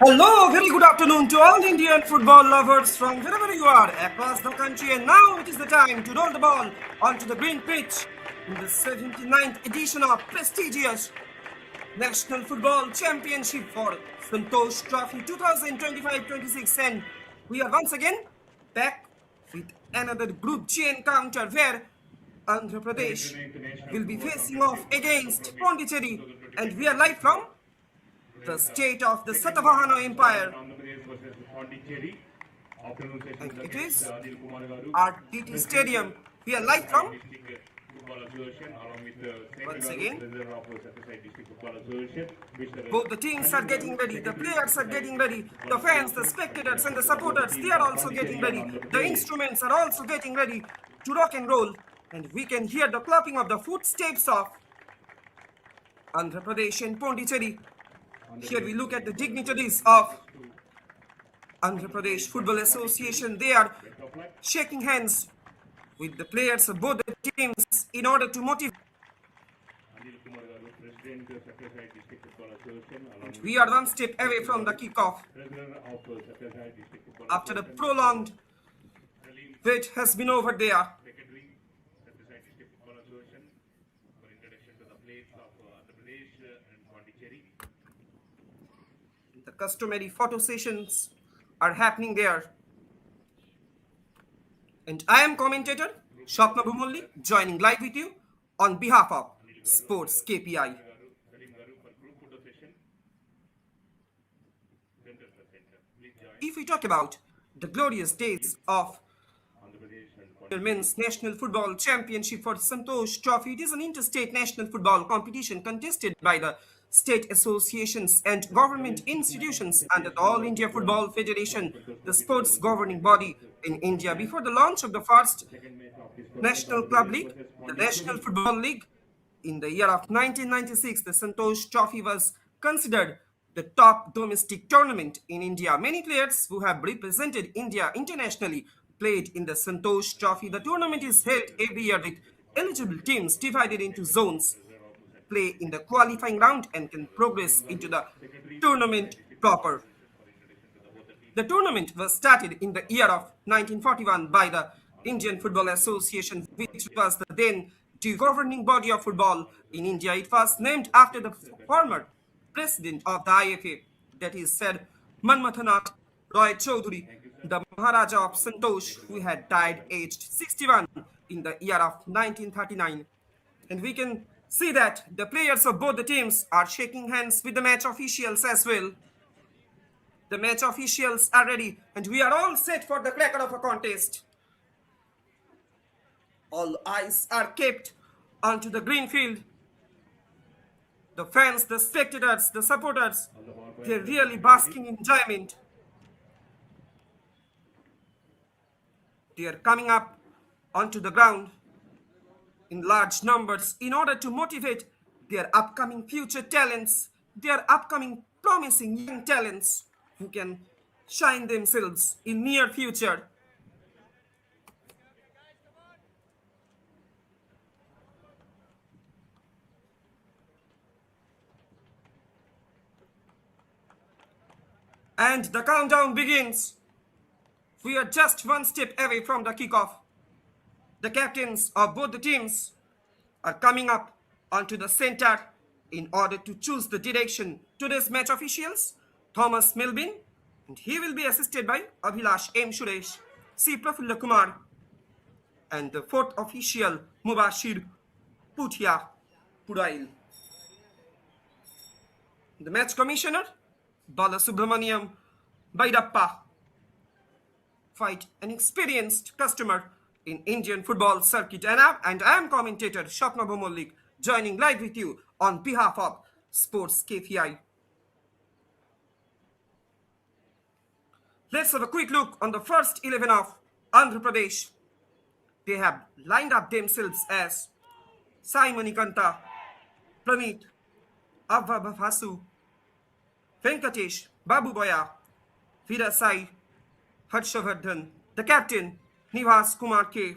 Hello, very good afternoon to all Indian football lovers from wherever you are across the country. And now it is the time to roll the ball onto the green pitch in the 79th edition of prestigious National Football Championship for Santosh Trophy 2025-26. And we are once again back with another Group G encounter where Andhra Pradesh will be facing off against Pondicherry. And we are live from the state of the Satavahana Empire. And it is RTT Stadium. We are live from once again. Both the teams are getting ready, the players are getting ready, the fans, the spectators and the supporters, they are also getting ready. The instruments are also getting ready to rock and roll. And we can hear the clapping of the footsteps of Andhra Pradesh and Pondicherry. Here we look at the dignitaries of Andhra Pradesh Football Association. They are shaking hands with the players of both the teams in order to motivate. And we are one step away from the kickoff. After a prolonged wait has been over there. The customary photo sessions are happening there. And I am commentator Shapna Bhumulli joining live with you on behalf of SportsKPI. If we talk about the glorious days of Men's National Football Championship for Santosh Trophy, it is an interstate national football competition contested by the state associations and government institutions under the All India Football Federation, the sports governing body in India. Before the launch of the first National Club League, the National Football League, in the year of 1996, the Santosh Trophy was considered the top domestic tournament in India. Many players who have represented India internationally played in the Santosh Trophy. The tournament is held every year with eligible teams divided into zones, play in the qualifying round and can progress into the tournament proper. The tournament was started in the year of 1941 by the Indian Football Association, which was the then the governing body of football in India. It was named after the former president of the IFA, that is said Manmathanath Roy Chaudhary, the Maharaja of Santosh, who had died aged 61 in the year of 1939. And we can see that the players of both the teams are shaking hands with the match officials as well. The match officials are ready and we are all set for the cracker of a contest. All eyes are kept onto the green field. The fans, the spectators, the supporters, they're really basking in enjoyment. They are coming up onto the ground in large numbers in order to motivate their upcoming future talents, their upcoming promising young talents who can shine themselves in near future. And the countdown begins. We are just one step away from the kickoff. The captains of both the teams are coming up onto the center in order to choose the direction. Today's match officials, Thomas Melvin, and he will be assisted by Abhilash M. Suresh, C. Prafulla Kumar, and the fourth official, Mubashir Puthia Purail. The match commissioner, Bala Subramaniam Baidappa, quite an experienced customer in Indian football circuit. And I am commentator Shapna Bhumulli joining live with you on behalf of SportsKPI. Let's have a quick look on the first 11 of Andhra Pradesh. They have lined up themselves as Sai Manikanta, Pramit, Avva Bhasu, Venkatesh, Babu Boya, Vida Sai, Harshavardhan, the captain, Nivas Kumar K,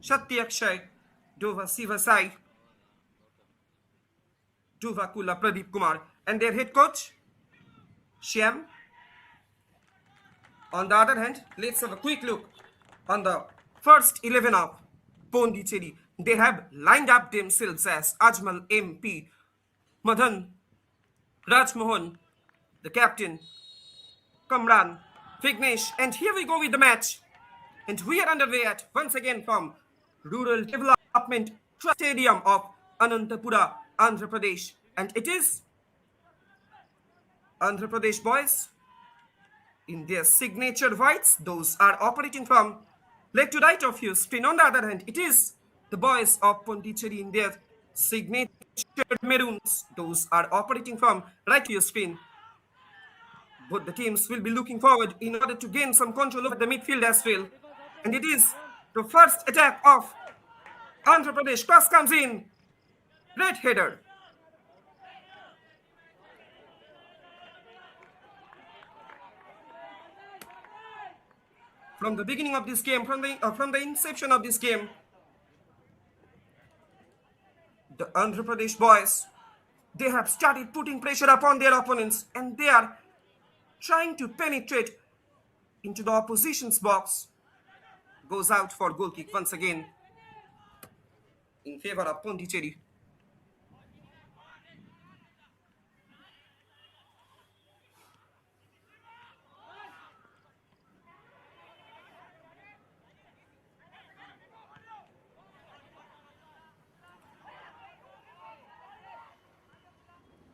Shakti Akshay, Dova Sivasai, Tuvakula Pradeep Kumar, and their head coach, Shyam. On the other hand, let's have a quick look on the first 11 of Pondicherry. They have lined up themselves as Ajmal MP, Madan Rajmohan, the captain, Kamran, Vignesh, and here we go with the match. And we are underway at once again from Rural Development Trust Stadium of Anantapur, Andhra Pradesh. And it is Andhra Pradesh boys in their signature whites. Those are operating from left to right of your screen. On the other hand, it is the boys of Pondicherry in their signature maroons. Those are operating from right to your screen. Both the teams will be looking forward in order to gain some control over the midfield as well. And it is the first attack of Andhra Pradesh. Cross comes in. Red header. From the beginning of this game, from the inception of this game, the Andhra Pradesh boys, they have started putting pressure upon their opponents and they are trying to penetrate into the opposition's box. Goes out for goal kick once again in favor of Pondicherry.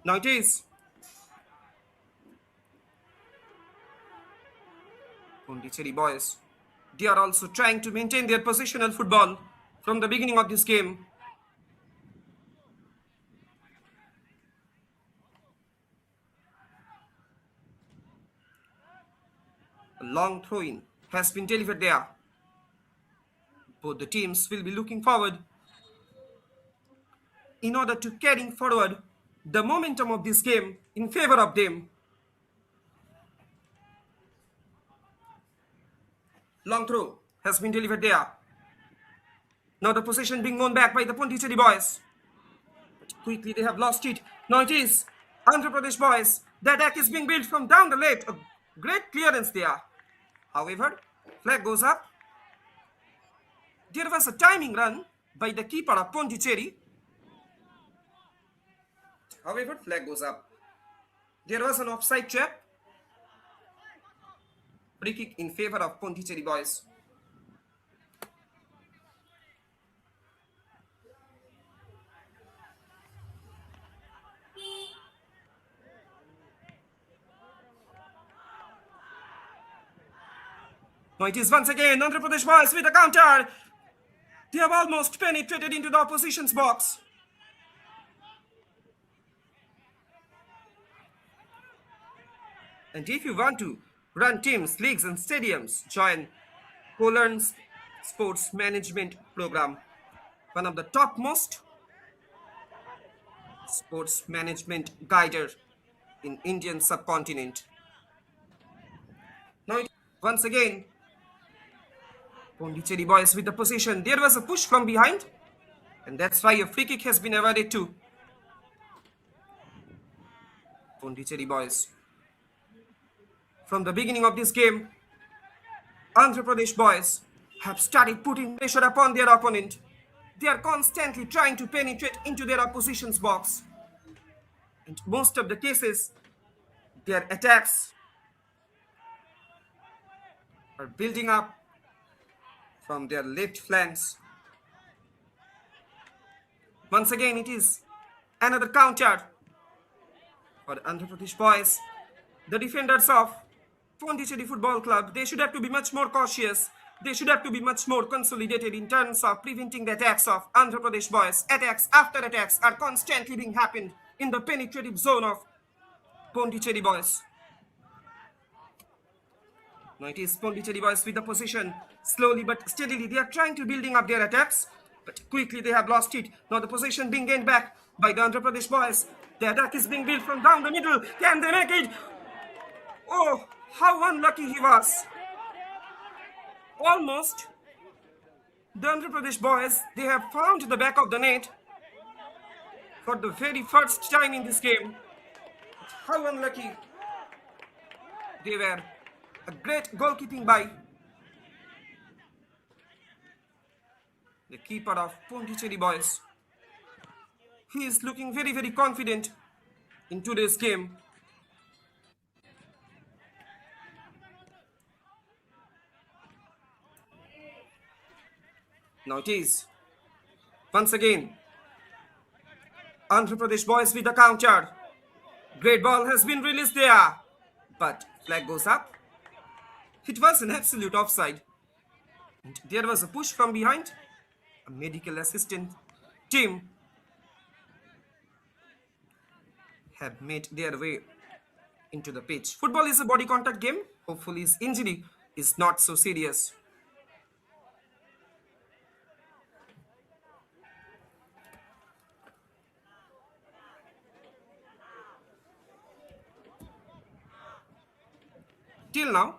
Now it is Pondicherry boys. They are also trying to maintain their positional football from the beginning of this game. A long throw-in has been delivered there. Both the teams will be looking forward in order to carry forward the momentum of this game in favor of them. Long throw has been delivered there. Now the possession being won back by the Pondicherry boys. But quickly they have lost it. Now it is Andhra Pradesh boys. The attack is being built from down the left. A great clearance there. However, flag goes up. There was a timing run by the keeper of Pondicherry. However, flag goes up. There was an offside trap. Free kick in favor of Pondicherry boys. Now it is once again Andhra Pradesh boys with a counter. They have almost penetrated into the opposition's box. And if you want to run teams, leagues and stadiums, join Poland's sports management program, one of the topmost sports management guider in Indian subcontinent. Now once again Pondicherry boys with the possession. There was a push from behind and that's why a free kick has been awarded to Pondicherry boys. From the beginning of this game, Andhra Pradesh boys have started putting pressure upon their opponent. They are constantly trying to penetrate into their opposition's box. And most of the cases, their attacks are building up from their left flanks. Once again, it is another counter for Andhra Pradesh boys. The defenders of Pondicherry Football Club, they should have to be much more cautious. They should have to be much more consolidated in terms of preventing the attacks of Andhra Pradesh boys. Attacks after attacks are constantly being happened in the penetrative zone of Pondicherry boys. Now it is Pondicherry boys with the possession. Slowly but steadily they are trying to building up their attacks, but quickly they have lost it. Now the possession being gained back by the Andhra Pradesh boys. The attack is being built from down the middle. Can they make it? Oh, how unlucky he was. Almost. The Andhra Pradesh boys, they have found the back of the net for the very first time in this game. How unlucky they were. A great goalkeeping by the keeper of Pondicherry boys. He is looking very, very confident in today's game. Now it is once again Andhra Pradesh boys with the counter. Great ball has been released there, but flag goes up. It was an absolute offside. And there was a push from behind. A medical assistant team have made their way into the pitch. Football is a body contact game. Hopefully his injury is not so serious. Till now,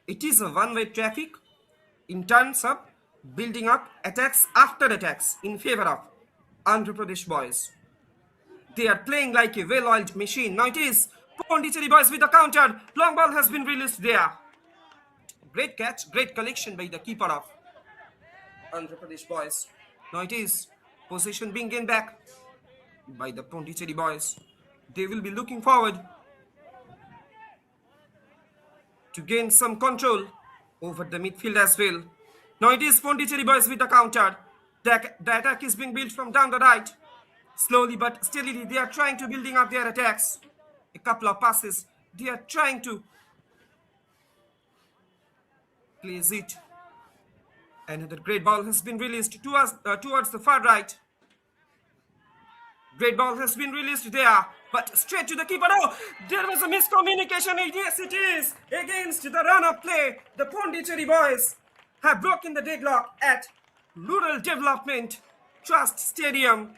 it is a one-way traffic in terms of building up attacks after attacks in favor of Andhra Pradesh boys. They are playing like a well-oiled machine. Now it is Pondicherry boys with the counter. Long ball has been released there. Great catch, great collection by the keeper of Andhra Pradesh boys. Now it is possession being gained back by the Pondicherry boys. They will be looking forward to gain some control over the midfield as well. Now it is Pondicherry boys with the counter. The attack is being built from down the right. Slowly but steadily they are trying to building up their attacks. A couple of passes. They are trying to place it. Another great ball has been released towards the far right. Great ball has been released there, but straight to the keeper. Oh, there was a miscommunication. Yes, it is. Against the run-up play, the Pondicherry boys have broken the deadlock at Rural Development Trust Stadium.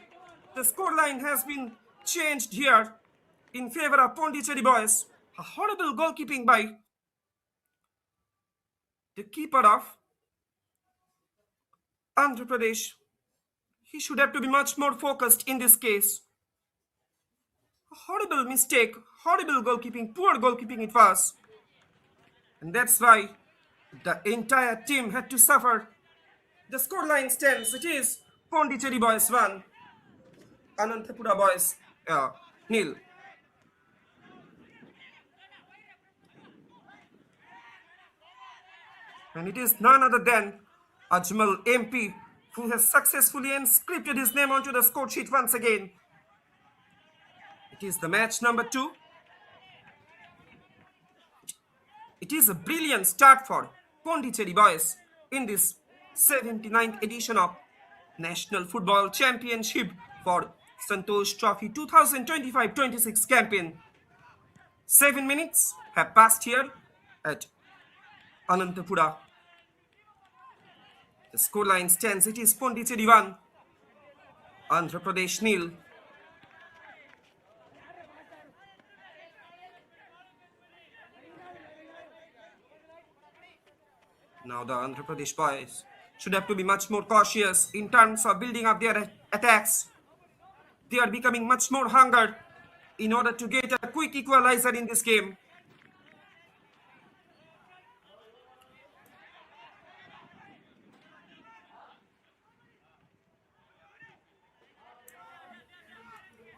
The scoreline has been changed here in favor of Pondicherry boys. A horrible goalkeeping by the keeper of Andhra Pradesh. He should have to be much more focused in this case. A horrible mistake, horrible goalkeeping, poor goalkeeping it was. And that's why the entire team had to suffer. The scoreline stands. It is Pondicherry boys 1, Anantapur boys 0. And it is none other than Ajmal MP who has successfully inscripted his name onto the score sheet once again. It is the match number 2. It is a brilliant start for Pondicherry boys in this 79th edition of National Football Championship for Santosh Trophy 2025-26 campaign. 7 minutes have passed here at Anantapur. The scoreline stands. It is Pondicherry 1, Andhra Pradesh 0. Now the Andhra Pradesh boys should have to be much more cautious in terms of building up their attacks. They are becoming much more hungered in order to get a quick equalizer in this game.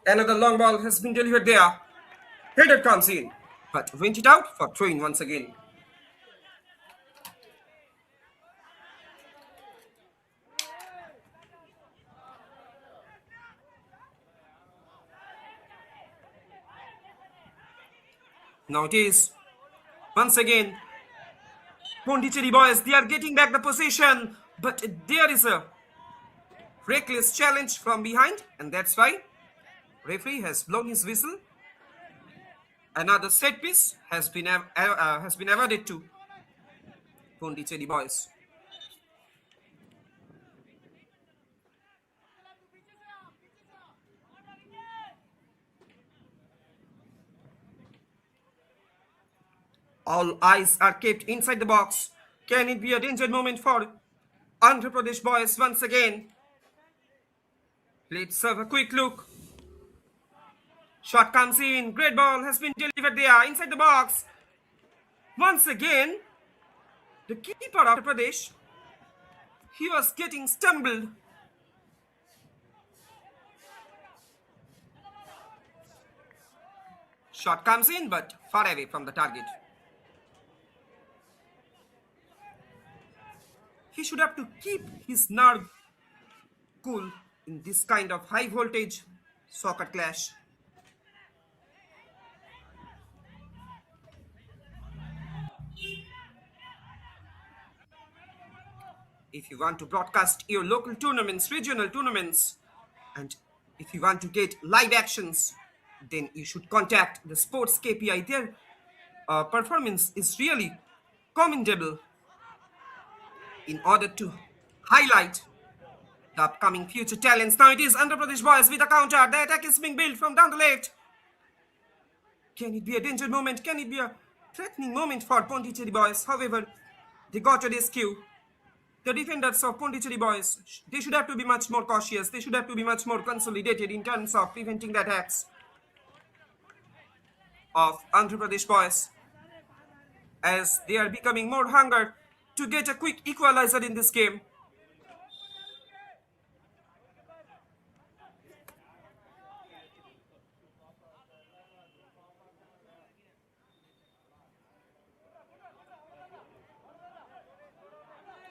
Another long ball has been delivered there. Header comes in, but went it out for throw-in once again. Now it is once again Pondicherry boys. They are getting back the possession, but there is a reckless challenge from behind, and that's why referee has blown his whistle. Another set piece has been awarded to Pondicherry boys. All eyes are kept inside the box. Can it be a danger moment for Andhra Pradesh boys once again? Let's have a quick look. Shot comes in. Great ball has been delivered there inside the box. Once again, the keeper of Andhra Pradesh, he was getting stumbled. Shot comes in, but far away from the target. He should have to keep his nerve cool in this kind of high voltage soccer clash. If you want to broadcast your local tournaments, regional tournaments, and if you want to get live actions, then you should contact the Sports KPI. Their performance is really commendable in order to highlight the upcoming future talents. Now it is Andhra Pradesh boys with a counter. The attack is being built from down the left. Can it be a danger moment? Can it be a threatening moment for Pondicherry boys? However, they got a rescue. The defenders of Pondicherry boys, they should have to be much more cautious. They should have to be much more consolidated in terms of preventing the attacks of Andhra Pradesh boys, as they are becoming more hunger to get a quick equalizer in this game.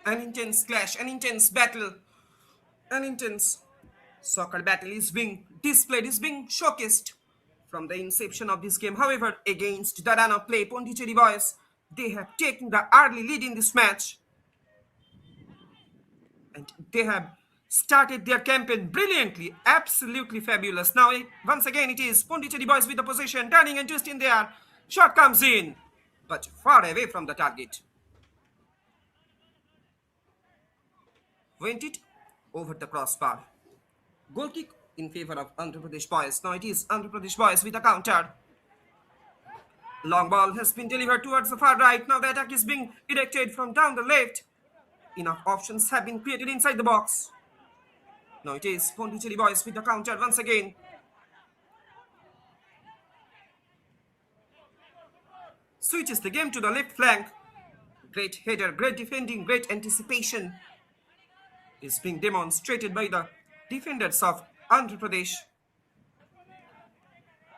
An intense clash, an intense battle, an intense soccer battle is being displayed, is being showcased from the inception of this game. However, against the run of play, Pondicherry boys, they have taken the early lead in this match, and they have started their campaign brilliantly, absolutely fabulous. Now, once again, it is Pondicherry boys with the possession, turning and twisting there. Shot comes in, but far away from the target. Went it over the crossbar. Goal kick in favor of Andhra Pradesh boys. Now it is Andhra Pradesh boys with a counter. Long ball has been delivered towards the far right. Now the attack is being directed from down the left. Enough options have been created inside the box. Now it is Pondicherry boys with the counter once again. Switches the game to the left flank. Great header, great defending, great anticipation is being demonstrated by the defenders of Andhra Pradesh.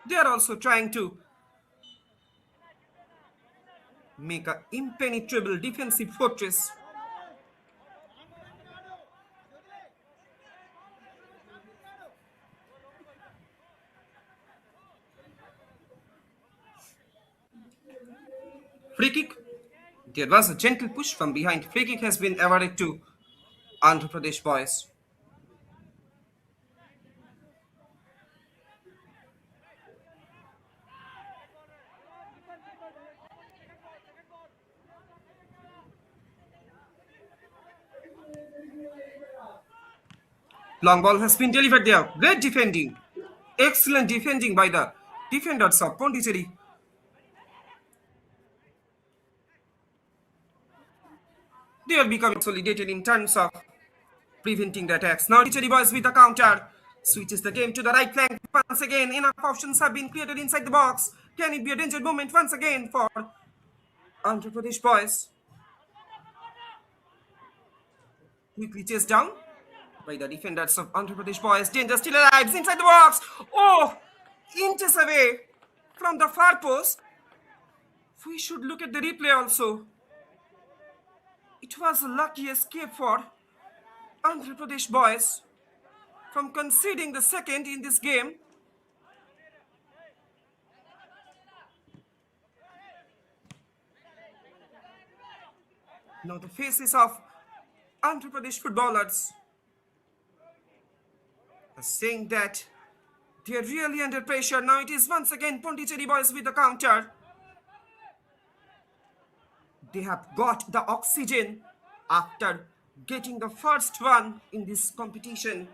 They are also trying to make an impenetrable defensive fortress. Free kick. There was a gentle push from behind. Free kick has been awarded to Andhra Pradesh boys. Long ball has been delivered there. Great defending. Excellent defending by the defenders of Pondicherry. They are becoming consolidated in terms of preventing the attacks. Now Pondicherry boys with the counter. Switches the game to the right flank once again. Enough options have been created inside the box. Can it be a danger moment once again for Andhra Pradesh boys? Quickly chased down by the defenders of Andhra Pradesh boys. Danger still arrives inside the box. Oh, inches away from the far post. We should look at the replay also. It was a lucky escape for Andhra Pradesh boys from conceding the second in this game. Now the faces of Andhra Pradesh footballers are saying that they are really under pressure. Now it is once again Pondicherry boys with the counter. They have got the oxygen after getting the first one in this competition.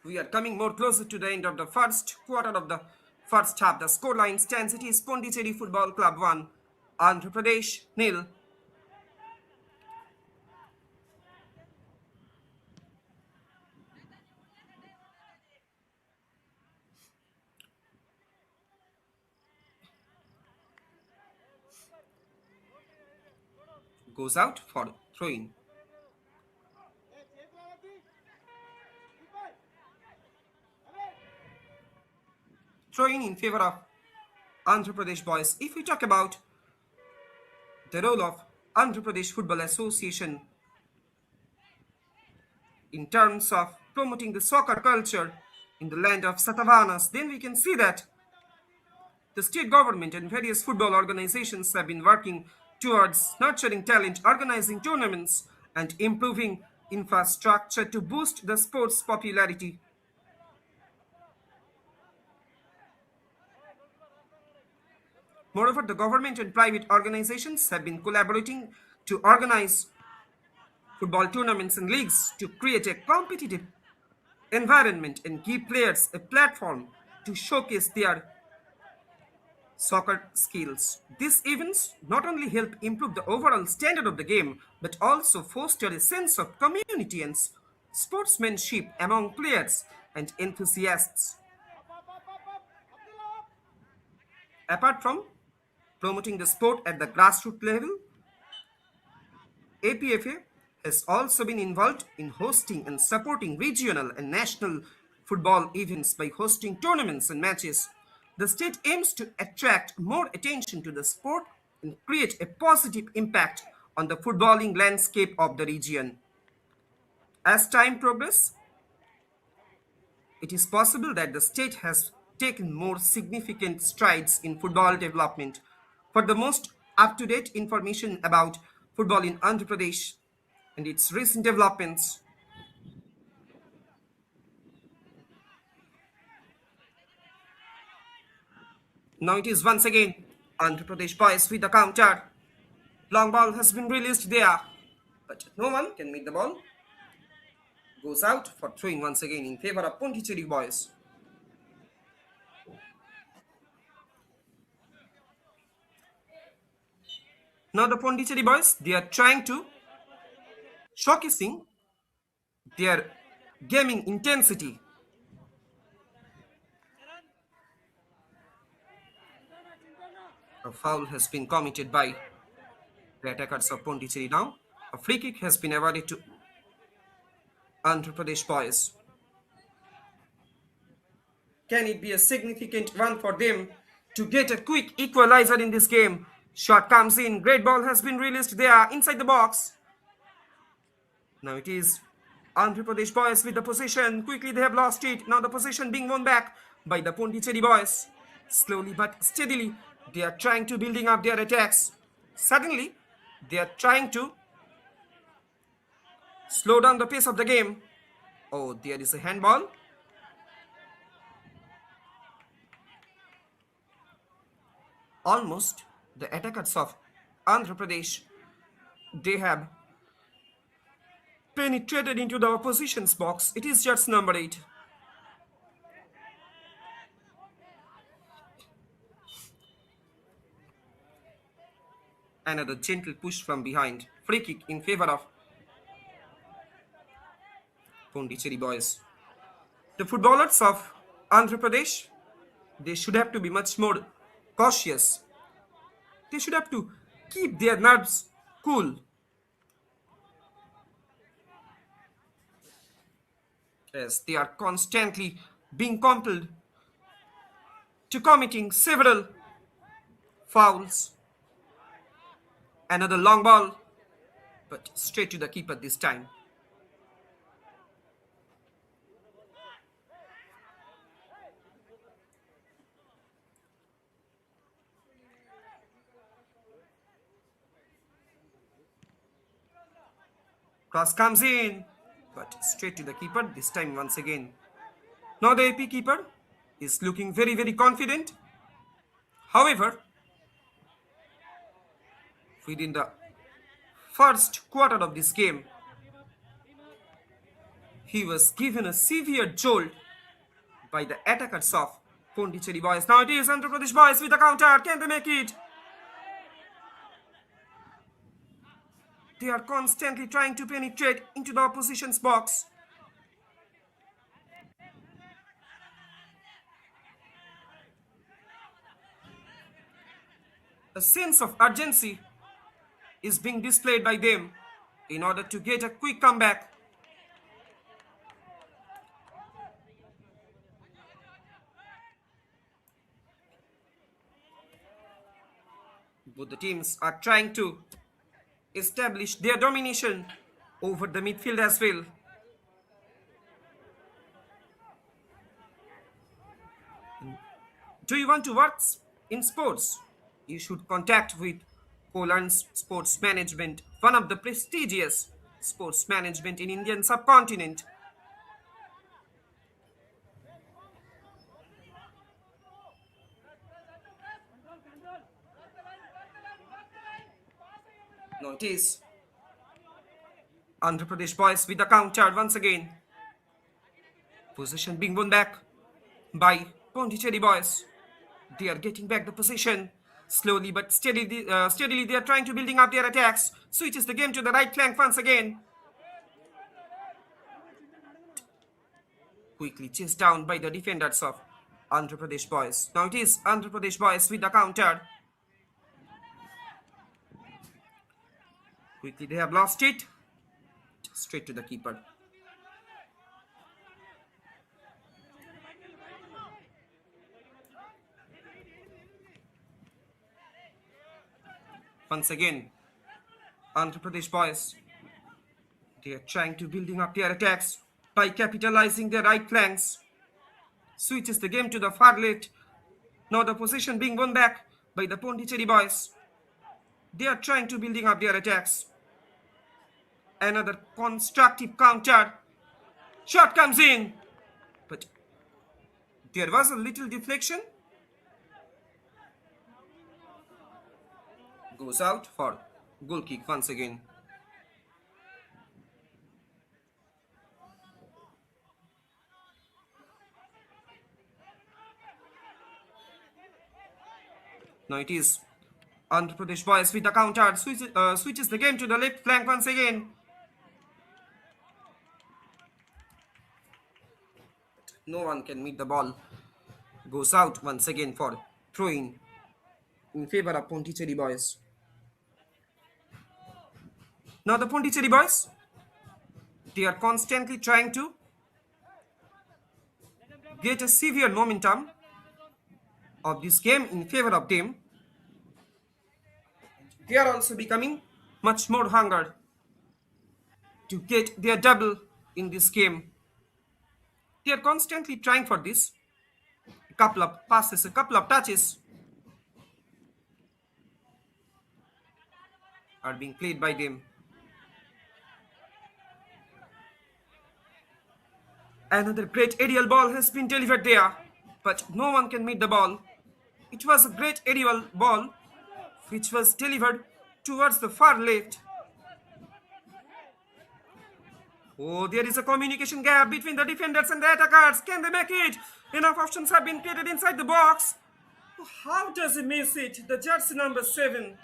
We are coming more closer to the end of the first quarter of the first half. The scoreline stands. It is Pondicherry Football Club 1, Andhra Pradesh 0. goes out for throw-in. Throw-in favor of Andhra Pradesh boys. If we talk about the role of Andhra Pradesh Football Association in terms of promoting the soccer culture in the land of Satavahanas, then we can see that the state government and various football organizations have been working towards nurturing talent, organizing tournaments, and improving infrastructure to boost the sport's popularity. Moreover, the government and private organizations have been collaborating to organize football tournaments and leagues to create a competitive environment and give players a platform to showcase their soccer skills. These events not only help improve the overall standard of the game but also foster a sense of community and sportsmanship among players and enthusiasts. Apart from promoting the sport at the grassroots level, APFA has also been involved in hosting and supporting regional and national football events by hosting tournaments and matches. The state aims to attract more attention to the sport and create a positive impact on the footballing landscape of the region. As time progresses, it is possible that the state has taken more significant strides in football development. For the most up to date information about football in Andhra Pradesh and its recent developments, now it is once again Andhra Pradesh boys with the counter. Long ball has been released there, but no one can meet the ball. Goes out for throwing once again in favor of Pondicherry boys. Now the Pondicherry boys, they are trying to showcasing their gaming intensity. A foul has been committed by the attackers of Pondicherry now. A free kick has been awarded to Andhra Pradesh boys. Can it be a significant one for them to get a quick equalizer in this game? Shot comes in. Great ball has been released there inside the box. Now it is Andhra Pradesh boys with the possession. Quickly they have lost it. Now the possession being won back by the Pondicherry boys. Slowly but steadily they are trying to building up their attacks. Suddenly they are trying to slow down the pace of the game. Oh, there is a handball. Almost the attackers of Andhra Pradesh, they have penetrated into the opposition's box. It is just number 8. Another gentle push from behind. Free kick in favor of Pondicherry boys. The footballers of Andhra Pradesh, they should have to be much more cautious. They should have to keep their nerves cool, as they are constantly being compelled to committing several fouls. Another long ball, but straight to the keeper this time. Cross comes in, but straight to the keeper this time once again. Now the AP keeper is looking very, very confident. However, within the first quarter of this game, he was given a severe jolt by the attackers of Pondicherry boys. Now it is Andhra Pradesh boys with a counter. Can they make it? They are constantly trying to penetrate into the opposition's box. A sense of urgency is being displayed by them in order to get a quick comeback. Both the teams are trying to establish their domination over the midfield as well. Do you want to work in sports? You should contact with Poland's Sports Management, one of the prestigious sports management in Indian subcontinent. No, it is Andhra Pradesh boys with the counter once again. Possession being won back by Pondicherry boys. They are getting back the possession. Slowly but steadily they are trying to building up their attacks. Switches the game to the right flank once again. Quickly chased down by the defenders of Andhra Pradesh boys. Now it is Andhra Pradesh boys with the counter. Quickly they have lost it. Straight to the keeper. Once again, Andhra Pradesh boys, they are trying to building up their attacks by capitalizing their right flanks. Switches the game to the far left. Now the possession being won back by the Pondicherry boys. They are trying to building up their attacks. Another constructive counter. Shot comes in. But there was a little deflection. Goes out for goal kick once again. Now it is Andhra Pradesh boys with the counter. Switches the game to the left flank once again. No one can meet the ball. Goes out once again for throwing in favor of Pondicherry boys. Now the Pondicherry boys, they are constantly trying to get a severe momentum of this game in favor of them. They are also becoming much more hungered to get their double in this game. They are constantly trying for this. A couple of passes, a couple of touches are being played by them. Another great aerial ball has been delivered there, but no one can meet the ball. It was a great aerial ball which was delivered towards the far left. Oh, there is a communication gap between the defenders and the attackers. Can they make it? Enough options have been created inside the box. How does he miss it? The jersey number 7.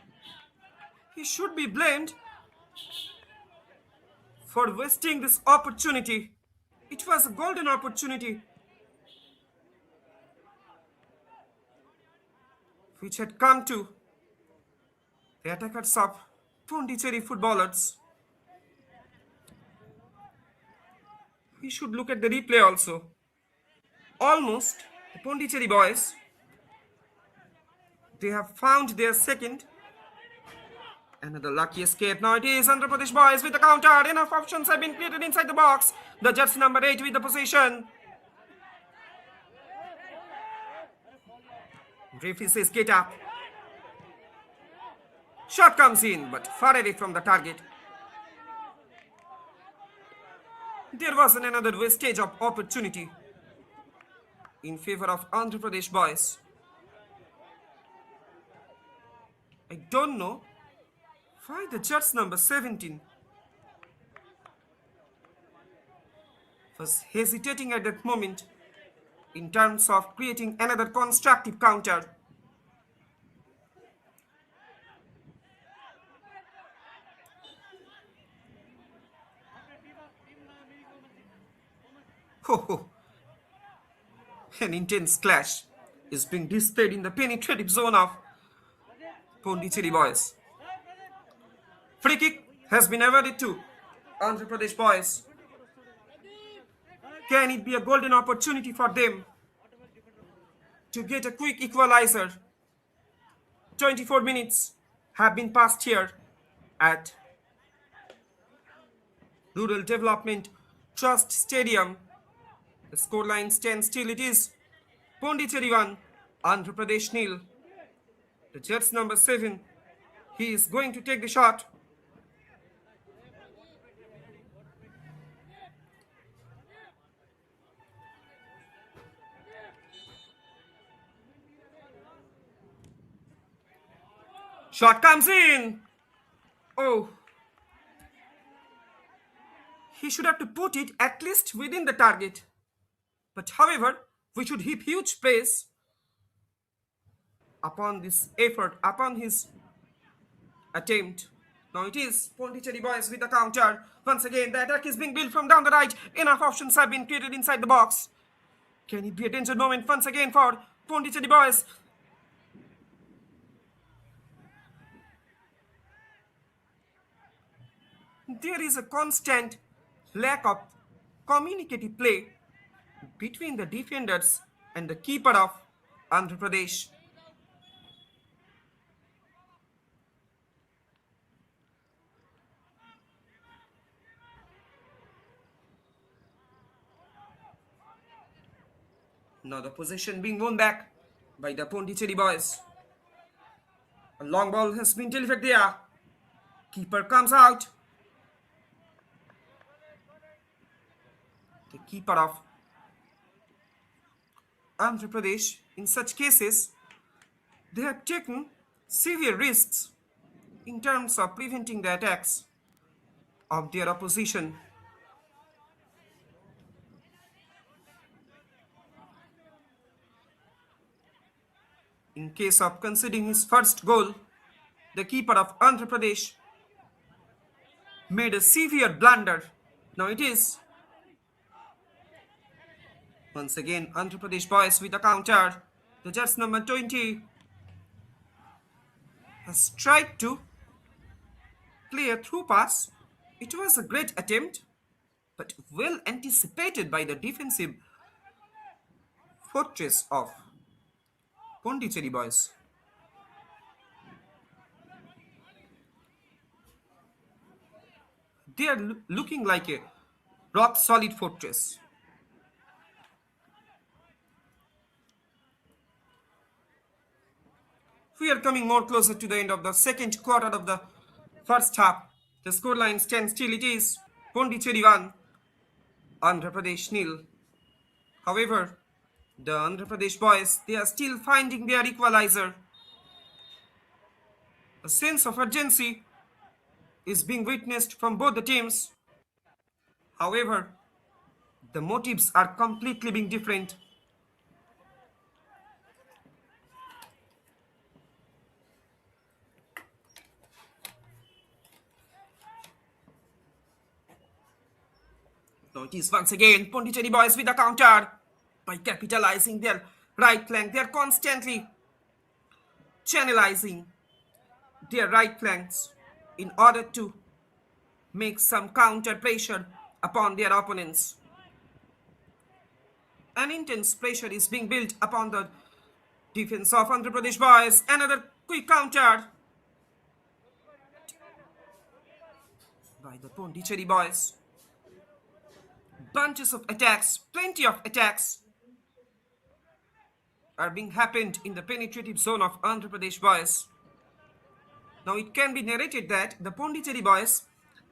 He should be blamed for wasting this opportunity. It was a golden opportunity which had come to the attackers of Pondicherry footballers. We should look at the replay also. Almost the Pondicherry boys, they have found their second. Another lucky escape. Now it is Andhra Pradesh boys with the counter. Enough options have been created inside the box. The jersey number 8 with the possession. Referee says get up. Shot comes in, but far away from the target. There was another wastage of opportunity in favor of Andhra Pradesh boys. I don't know why the jersey number 17 was hesitating at that moment in terms of creating another constructive counter. Oh, an intense clash is being displayed in the penetrative zone of Pondicherry boys. Free kick has been awarded to Andhra Pradesh boys. Can it be a golden opportunity for them to get a quick equalizer? 24 minutes have been passed here at Rural Development Trust Stadium. The scoreline stands still. It is Pondicherry 1, Andhra Pradesh nil. The Jets number 7, he is going to take the shot. Shot comes in. Oh, he should have to put it at least within the target. But however, we should heap huge praise upon this effort, upon his attempt. Now it is Pondicherry boys with the counter. Once again, the attack is being built from down the right. Enough options have been created inside the box. Can it be a danger moment once again for Pondicherry boys? There is a constant lack of communicative play between the defenders and the keeper of Andhra Pradesh. Now the possession being won back by the Pondicherry boys. A long ball has been delivered there. Keeper comes out. The keeper of Andhra Pradesh, in such cases, they have taken severe risks in terms of preventing the attacks of their opposition. In case of conceding his first goal, the keeper of Andhra Pradesh made a severe blunder. Now it is once again Andhra Pradesh boys with a counter. The Jets number 20 has tried to play a through pass. It was a great attempt, but well anticipated by the defensive fortress of Pondicherry boys. They are looking like a rock solid fortress. We are coming more closer to the end of the second quarter of the first half. The scoreline stands still. It is Pondicherry 1, Andhra Pradesh nil. However, the Andhra Pradesh boys, they are still finding their equalizer. A sense of urgency is being witnessed from both the teams. However, the motives are completely being different. Now it is once again Pondicherry boys with a counter. By capitalizing their right flank, they are constantly channelizing their right flanks in order to make some counter pressure upon their opponents. An intense pressure is being built upon the defense of Andhra Pradesh boys. Another quick counter by the Pondicherry boys. Bunches of attacks, plenty of attacks are being happened in the penetrative zone of Andhra Pradesh boys. Now it can be narrated that the Pondicherry boys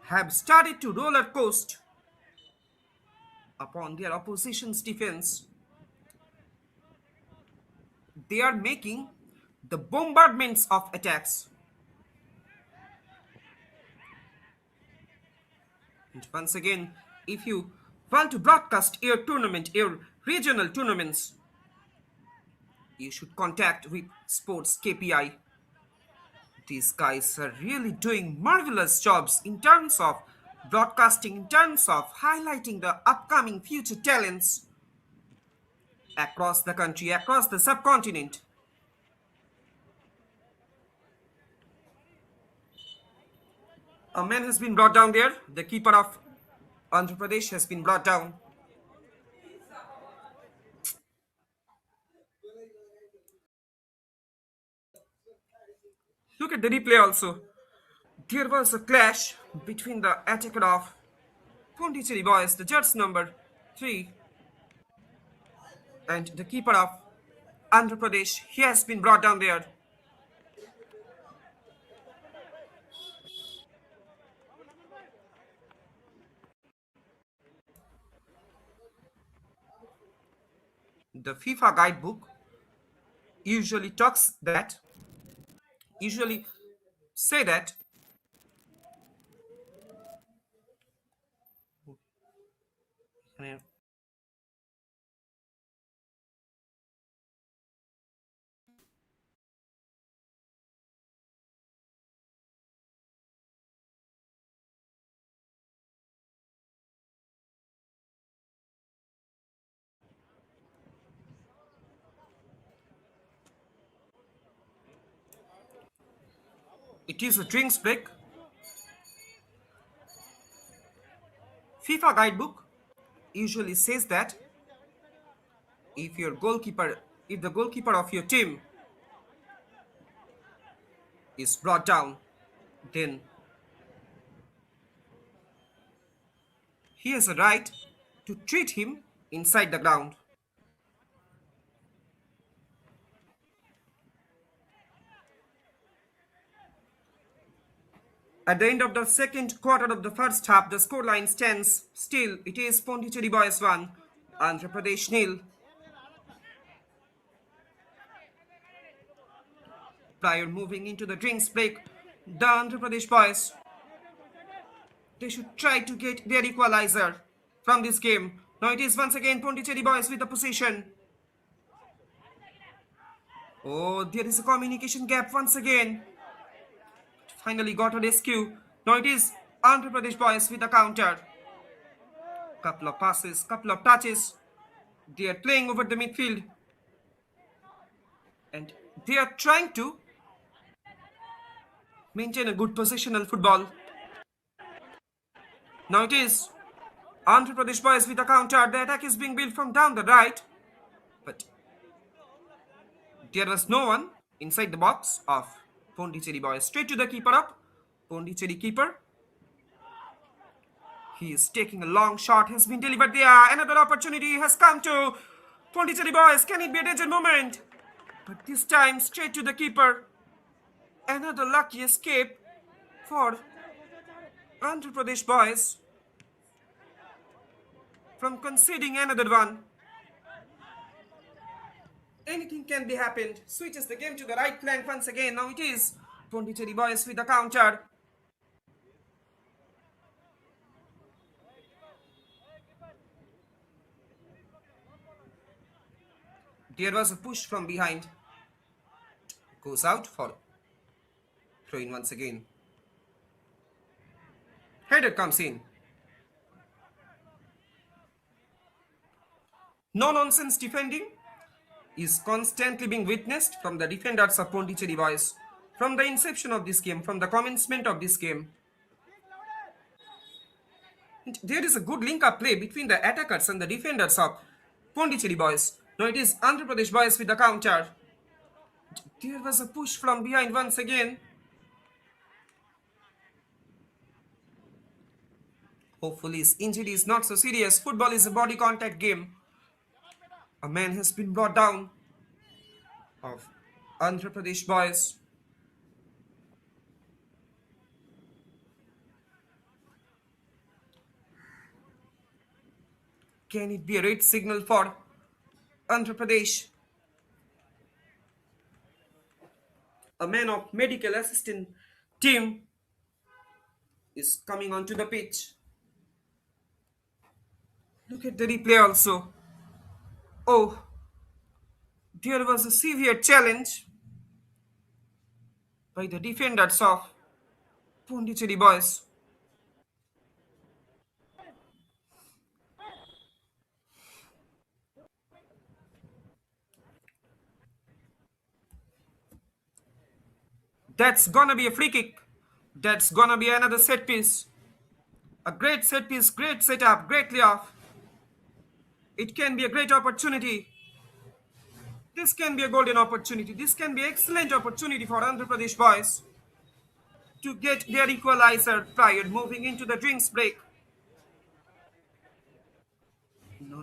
have started to roller coast upon their opposition's defense. They are making the bombardments of attacks. And once again, if you want to broadcast your tournament, your regional tournaments, you should contact with SportsKPI. These guys are really doing marvelous jobs in terms of broadcasting, in terms of highlighting the upcoming future talents across the country, across the subcontinent. A man has been brought down there. The keeper of Andhra Pradesh has been brought down. Look at the replay also. There was a clash between the attacker of Pondicherry boys, the judge number 3, and the keeper of Andhra Pradesh. He has been brought down there. The FIFA guidebook usually talks that, usually say that it is a drinks break. FIFA guidebook usually says that if your goalkeeper, if the goalkeeper of your team is brought down, then he has a right to treat him inside the ground. At the end of the second quarter of the first half, the scoreline stands still. It is Pondicherry Boys 1, Andhra Pradesh nil. Prior moving into the drinks break, the Andhra Pradesh boys, they should try to get their equalizer from this game. Now it is once again Pondicherry boys with the possession. Oh, there is a communication gap once again. Finally got a rescue. Now it is Andhra Pradesh boys with the counter. Couple of passes, couple of touches. They are playing over the midfield. And they are trying to maintain a good positional football. Now it is Andhra Pradesh boys with a counter. The attack is being built from down the right. But there was no one inside the box of Pondicherry boys. Straight to the keeper up. Pondicherry keeper. He is taking a long shot. Has been delivered there. Another opportunity has come to Pondicherry boys. Can it be a danger moment? But this time straight to the keeper. Another lucky escape for Andhra Pradesh boys from conceding another one. Anything can be happened. Switches the game to the right flank once again. Now it is Pondicherry boys with the counter. There was a push from behind. Goes out for throw in once again. Header comes in. No nonsense defending is constantly being witnessed from the defenders of Pondicherry boys. From the inception of this game, from the commencement of this game. And there is a good link-up play between the attackers and the defenders of Pondicherry boys. Now it is Andhra Pradesh boys with the counter. There was a push from behind once again. Hopefully his injury is not so serious. Football is a body contact game. A man has been brought down of Andhra Pradesh boys. Can it be a red signal for Andhra Pradesh? A man of medical assistant team is coming onto the pitch. Look at the replay also. Oh, there was a severe challenge by the defenders of Pondicherry boys. That's gonna be a free kick. That's gonna be another set piece. A great set piece, great setup, great layoff. It can be a great opportunity. This can be a golden opportunity. This can be excellent opportunity for Andhra Pradesh boys to get their equalizer prior moving into the drinks break.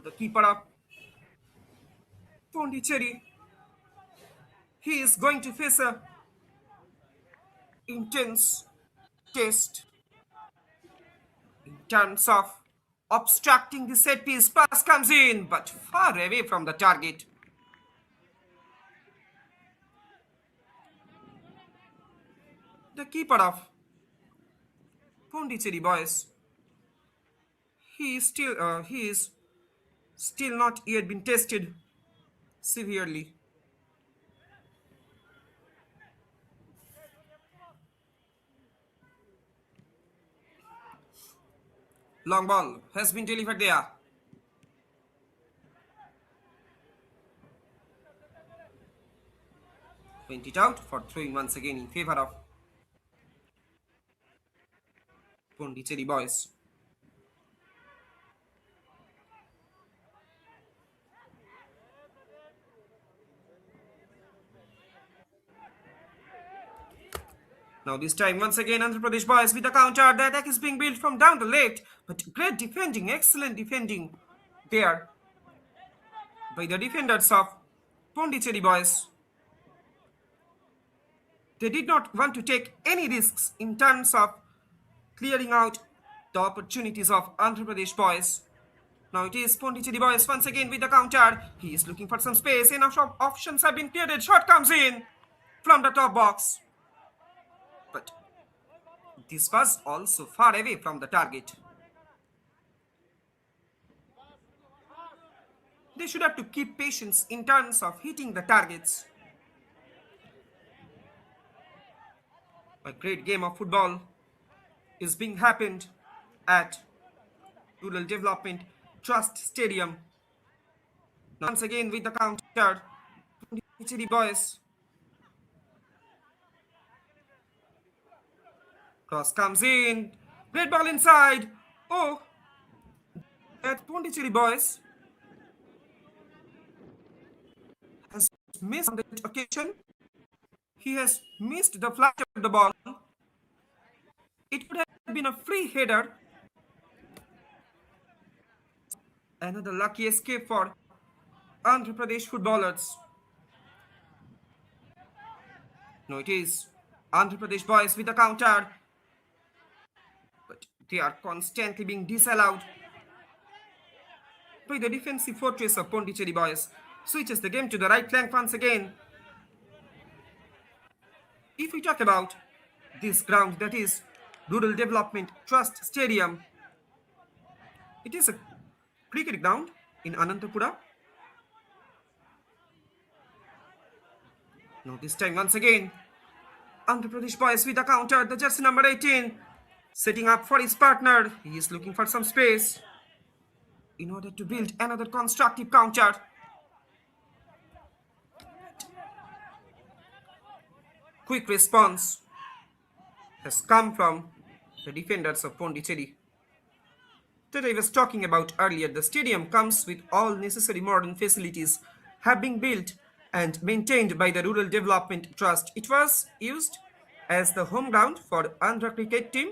The keeper of Pondicherry, he is going to face a intense test in terms of obstructing the set piece. Pass comes in, but far away from the target. The keeper of Pondicherry boys, he is still not yet been tested severely. Long ball has been delivered there. Went it out for throwing once again in favor of Pondicherry boys. Now this time once again Andhra Pradesh boys with a counter. The attack is being built from down the left, but great defending, excellent defending there by the defenders of Pondicherry boys. They did not want to take any risks in terms of clearing out the opportunities of Andhra Pradesh boys. Now it is Pondicherry boys once again with the counter. He is looking for some space. Enough options have been cleared. Shot comes in from the top box. But this was also far away from the target. They should have to keep patience in terms of hitting the targets. A great game of football is being happened at Rural Development Trust Stadium. Now once again with the counter, Pondicherry boys. Cross comes in. Great ball inside. Oh, that Pondicherry boys has missed on that occasion. He has missed the flash of the ball. It would have been a free header. Another lucky escape for Andhra Pradesh footballers. No, it is Andhra Pradesh boys with a counter. But they are constantly being disallowed by the defensive fortress of Pondicherry boys. Switches the game to the right flank once again. If we talk about this ground, that is Rural Development Trust Stadium, it is a cricket ground in Anantapur. Now this time once again, Andhra Pradesh boys with a counter. The jersey number 18 setting up for his partner. He is looking for some space in order to build another constructive counter. Quick response has come from the defenders of Pondicherry. That I was talking about earlier, the stadium comes with all necessary modern facilities have been built and maintained by the Rural Development Trust. It was used as the home ground for Andhra cricket team.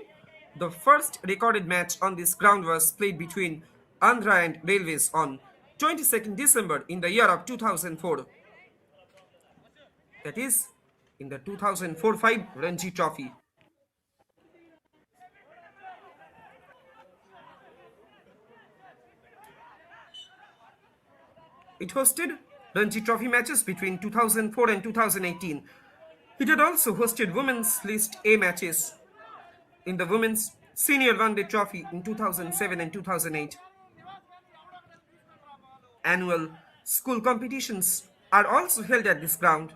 The first recorded match on this ground was played between Andhra and Railways on 22nd December in the year of 2004. That is in the 2004-05 Ranji Trophy. It hosted Ranji Trophy matches between 2004 and 2018. It had also hosted Women's List A matches in the Women's Senior One Day Trophy in 2007 and 2008. Annual school competitions are also held at this ground.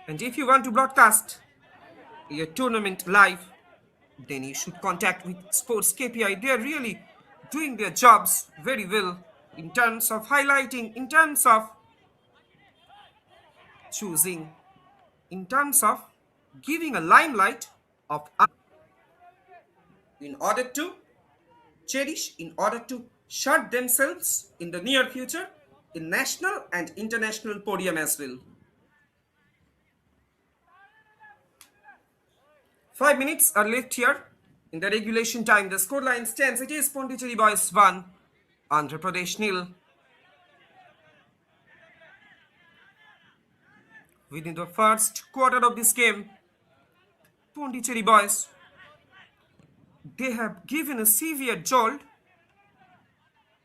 And if you want to broadcast your tournament live, then you should contact with SportsKPI. They are really doing their jobs very well in terms of highlighting, in terms of choosing, in terms of giving a limelight of in order to in order to shut themselves in the near future in national and international podium as well. 5 minutes are left here in the regulation time. The scoreline stands. It is Pondicherry Boys 1, Andhra Pradesh nil. Within the first quarter of this game, Pondicherry Boys, they have given a severe jolt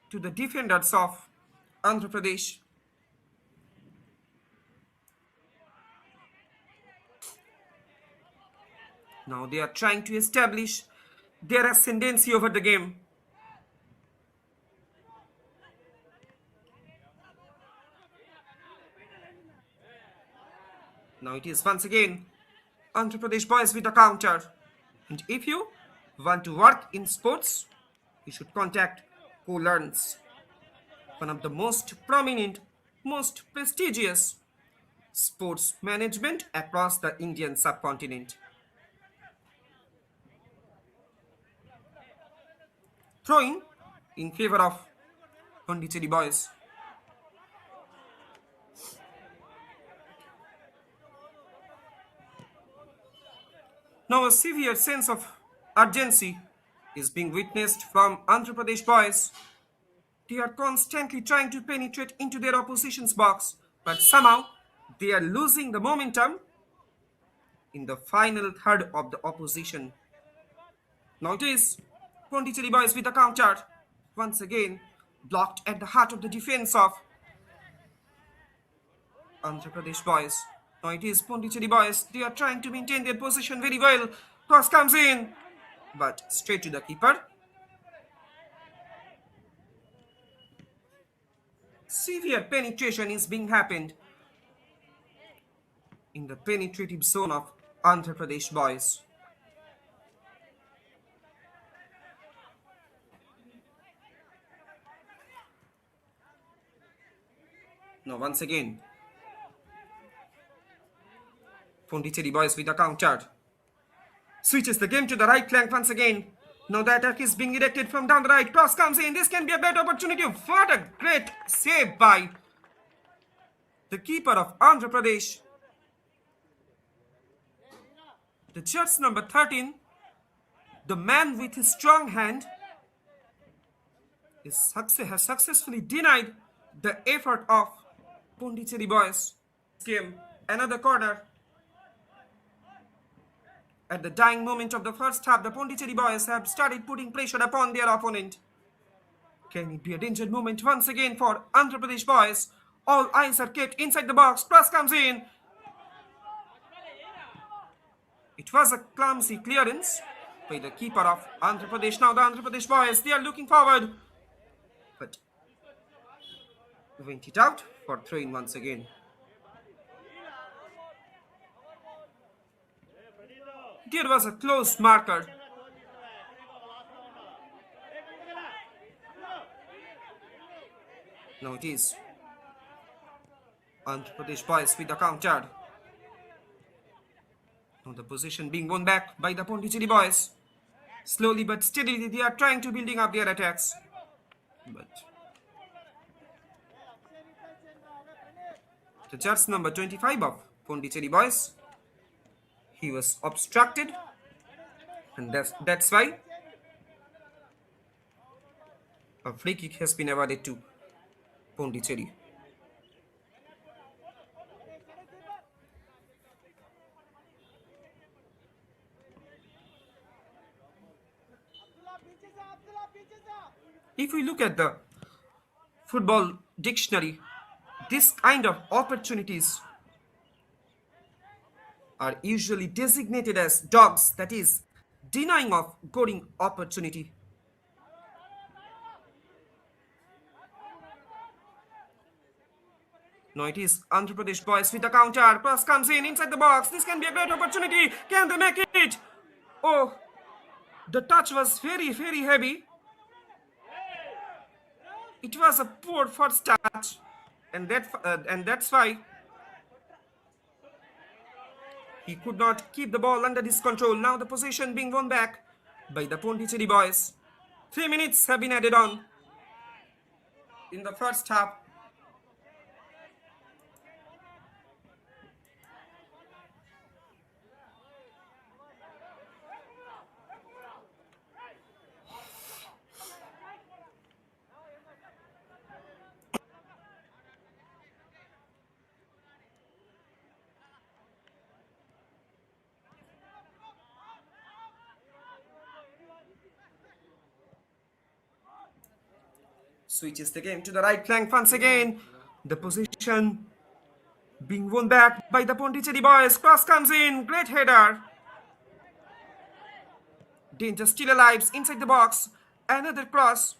to the defenders of Andhra Pradesh. Now they are trying to establish their ascendancy over the game. Now it is once again Andhra Pradesh Boys with a counter. And if you want to work in sports, you should contact Co-Learns, one of the most prominent, most prestigious sports management across the Indian subcontinent. Throwing in favor of Pondicherry Boys. Now a severe sense of urgency is being witnessed from Andhra Pradesh Boys. They are constantly trying to penetrate into their opposition's box, but somehow they are losing the momentum in the final third of the opposition. Now it is Pondicherry Boys with a counter. Once again, blocked at the heart of the defense of Andhra Pradesh Boys. Now it is Pondicherry Boys. They are trying to maintain their position very well. Cross comes in, but straight to the keeper. Severe penetration is being happened in the penetrative zone of Andhra Pradesh Boys. Now once again, Pondicherry Boys with a counter. Switches the game to the right flank once again. Now the attack is being directed from down the right. Cross comes in. This can be a better opportunity. What a great save by the keeper of Andhra Pradesh. The judge number 13, the man with his strong hand, has successfully denied the effort of Pondicherry Boys. Game, another corner. At the dying moment of the first half, the Pondicherry Boys have started putting pressure upon their opponent. Can it be a danger moment once again for Andhra Pradesh Boys? All eyes are kept inside the box. Cross comes in. It was a clumsy clearance by the keeper of Andhra Pradesh. Now the Andhra Pradesh Boys, they are looking forward, but went it out for throw-in once again. There was a close marker. Now it is Andhra Pradesh Boys with the counter. Now the position being won back by the Pondicherry Boys. Slowly but steadily they are trying to building up their attacks. But the judge number 25 of Pondicherry Boys, he was obstructed, and that's why a free kick has been awarded to Pondicherry. If we look at the football dictionary, this kind of opportunities are usually designated as dogs, that is, denying of scoring opportunity. Now it is Andhra Pradesh Boys with the counter. Cross comes in inside the box. This can be a great opportunity. Can they make it? Oh, the touch was very, very heavy. It was a poor first touch, and that's why He could not keep the ball under his control. Now the possession being won back by the Pondicherry boys. 3 minutes have been added on in the first half. Switches the game to the right flank once again. The position being won back by the Pondicherry boys. Cross comes in. Great header. Danger still alive inside the box. Another cross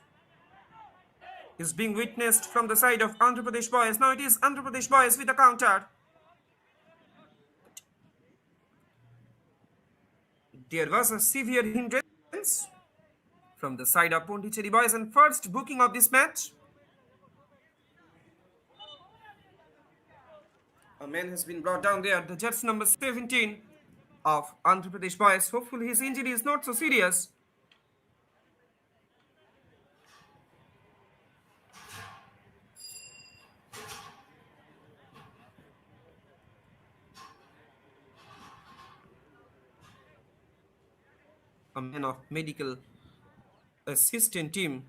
is being witnessed from the side of Andhra Pradesh boys. Now it is Andhra Pradesh boys with a counter. There was a severe hindrance from the side of Pondicherry boys and first booking of this match. A man has been brought down there, the jersey number 17 of Andhra Pradesh boys. Hopefully his injury is not so serious. A man of medical assistant team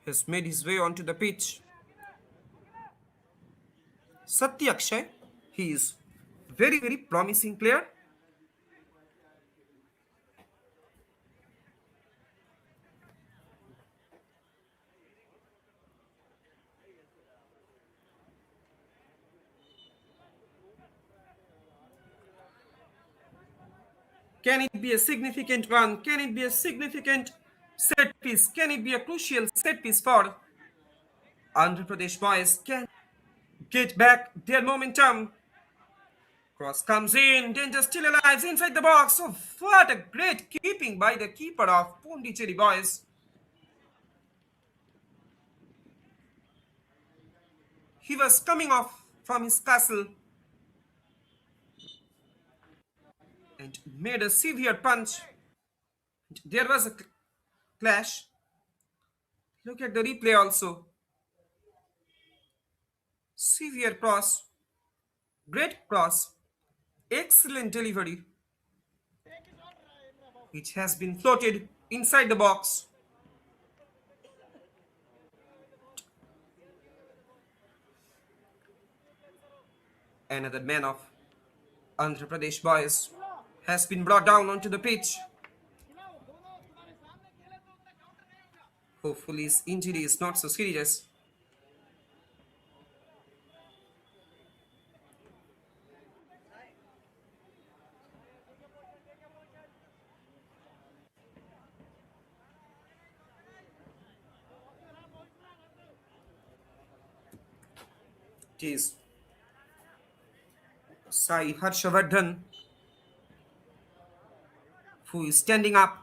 has made his way onto the pitch. Satya Akshay, he is very promising player. Can it be a significant run? Can it be a significant set piece? Can it be a crucial set piece for Andhra Pradesh boys? Can get back their momentum. Cross comes in, danger still alive inside the box. Oh, what a great keeping by the keeper of Pondicherry boys. He was coming off from his castle and made a severe punch. There was a clash. Look at the replay also. Severe cross. Great cross. Excellent delivery. It has been floated inside the box. Another man of Andhra Pradesh boys has been brought down onto the pitch. Hopefully his injury is not so serious. It is Sai Harshavardhan who is standing up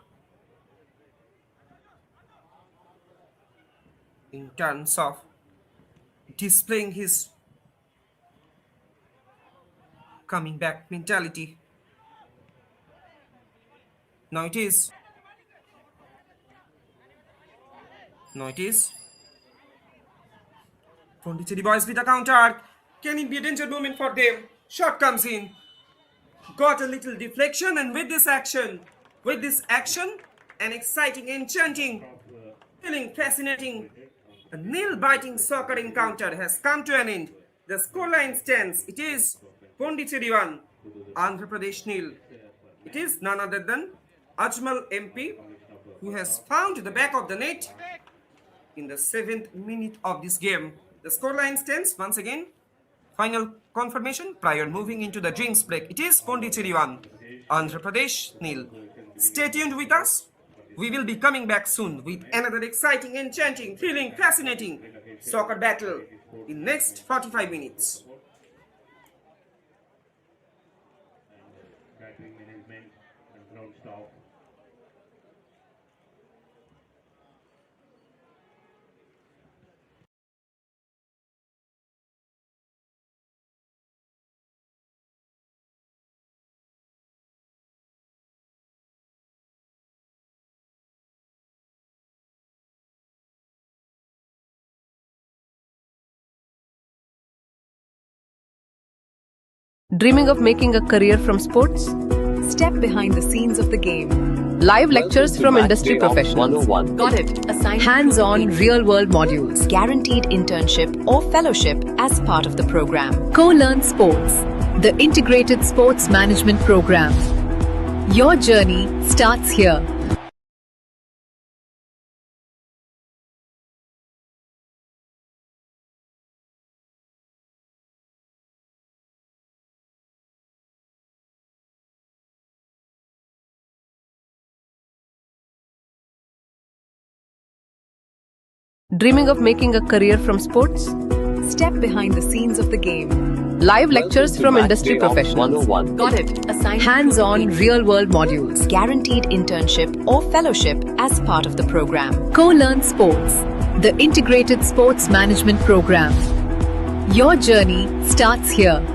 in terms of displaying his coming back mentality. Now it is. Now it is. Pondicherry boys with a counter. Can it be a danger moment for them? Shot comes in. Got a little deflection, and with this action, an exciting, enchanting, thrilling, fascinating, a nail-biting soccer encounter has come to an end. The scoreline stands. It is Pondicherry 1, Andhra Pradesh nil. It is none other than Ajmal MP who has found the back of the net in the 7th minute of this game. The scoreline stands once again. Final confirmation prior moving into the drinks break. It is Pondicherry 1, Andhra Pradesh nil. Stay tuned with us. We will be coming back soon with another exciting, enchanting, thrilling, fascinating soccer battle in next 45 minutes. Battery management and ground staff Dreaming of making a career from sports? Step behind the scenes of the game. Live lectures from industry professionals. Got it. Assigned Hands-on real-world modules. guaranteed internship or fellowship as part of the program. Co-learn sports. The integrated sports management program. Your journey starts here. Dreaming of making a career from sports? Step behind the scenes of the game. Live lectures from industry professionals. Got it. Assigned Hands-on real-world modules. guaranteed internship or fellowship as part of the program. Co-learn sports. The integrated sports management program. Your journey starts here.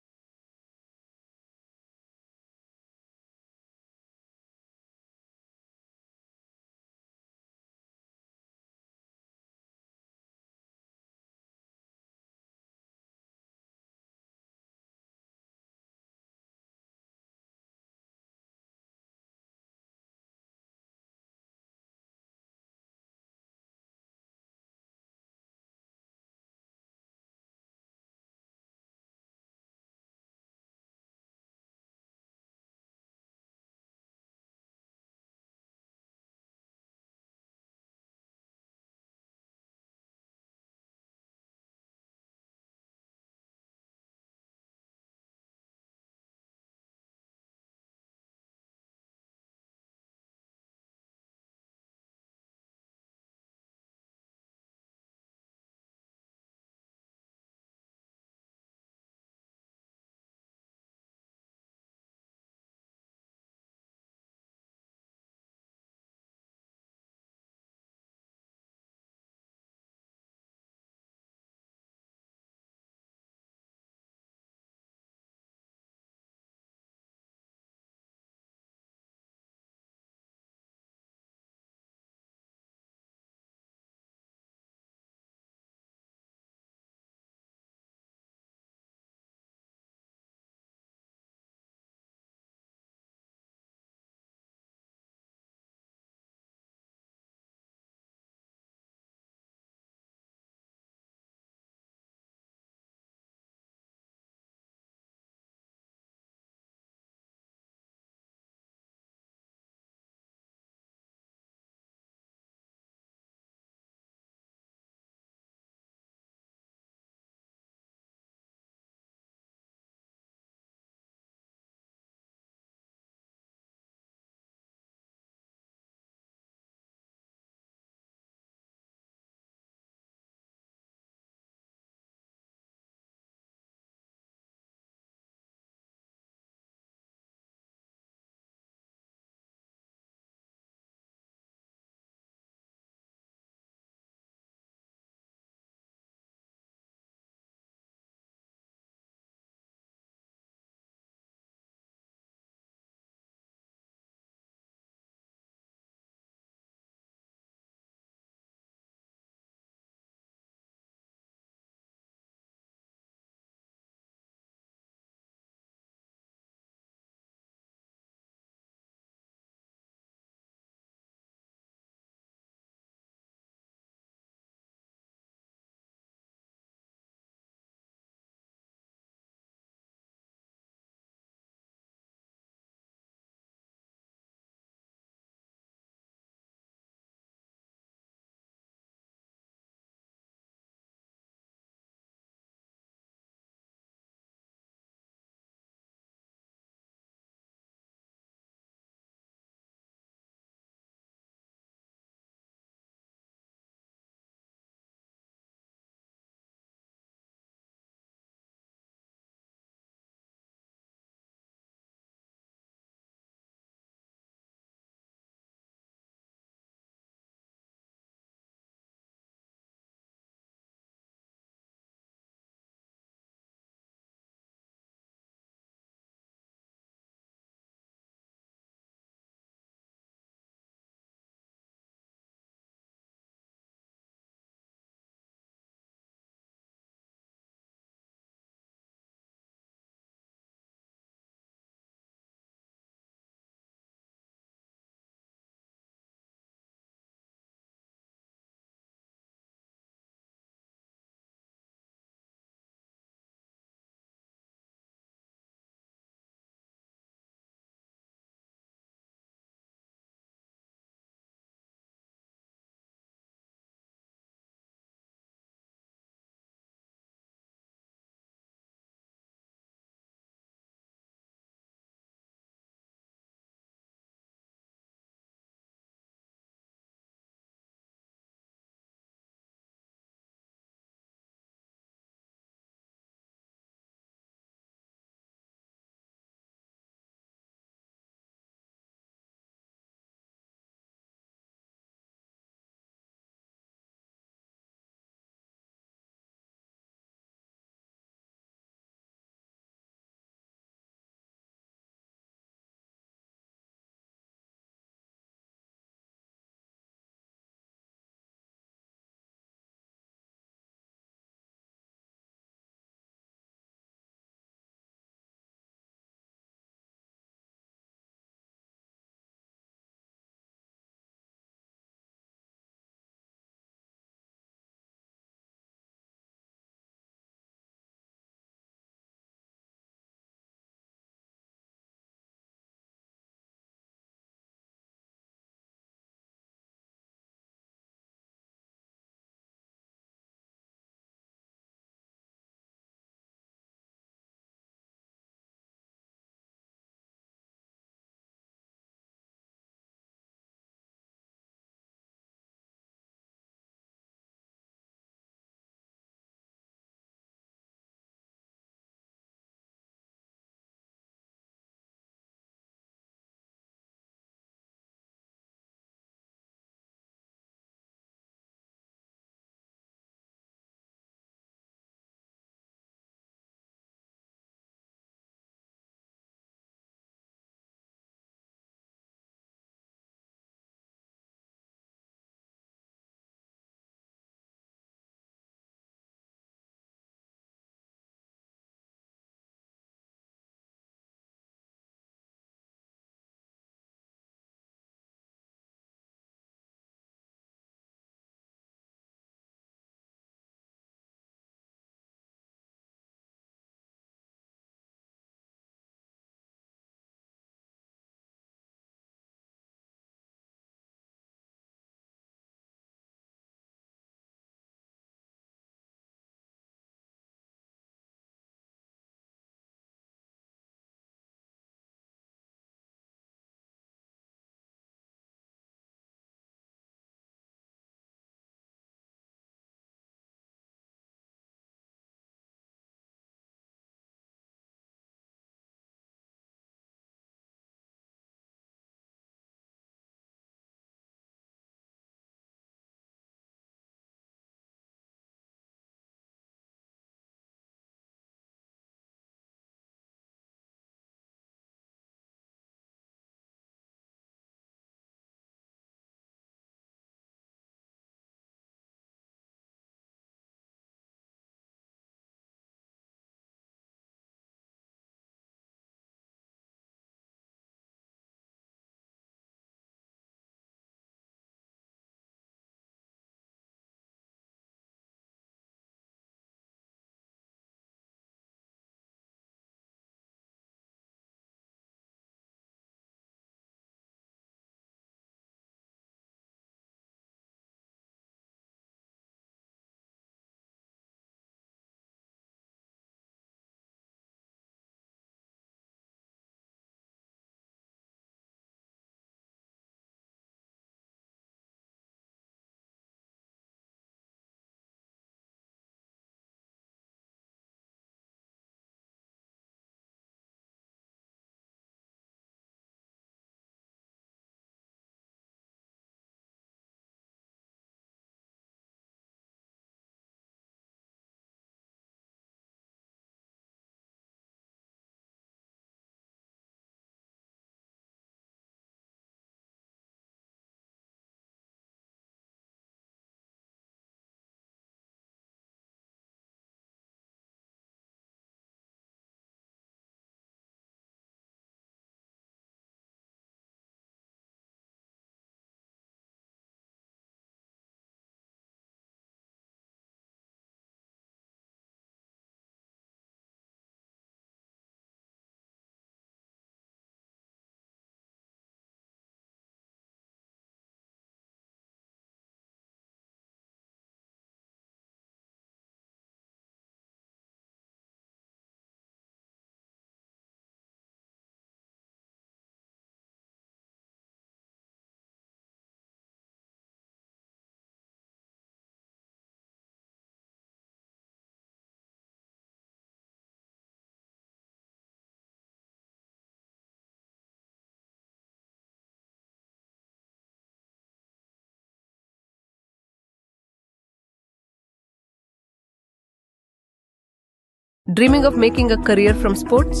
Dreaming of making a career from sports?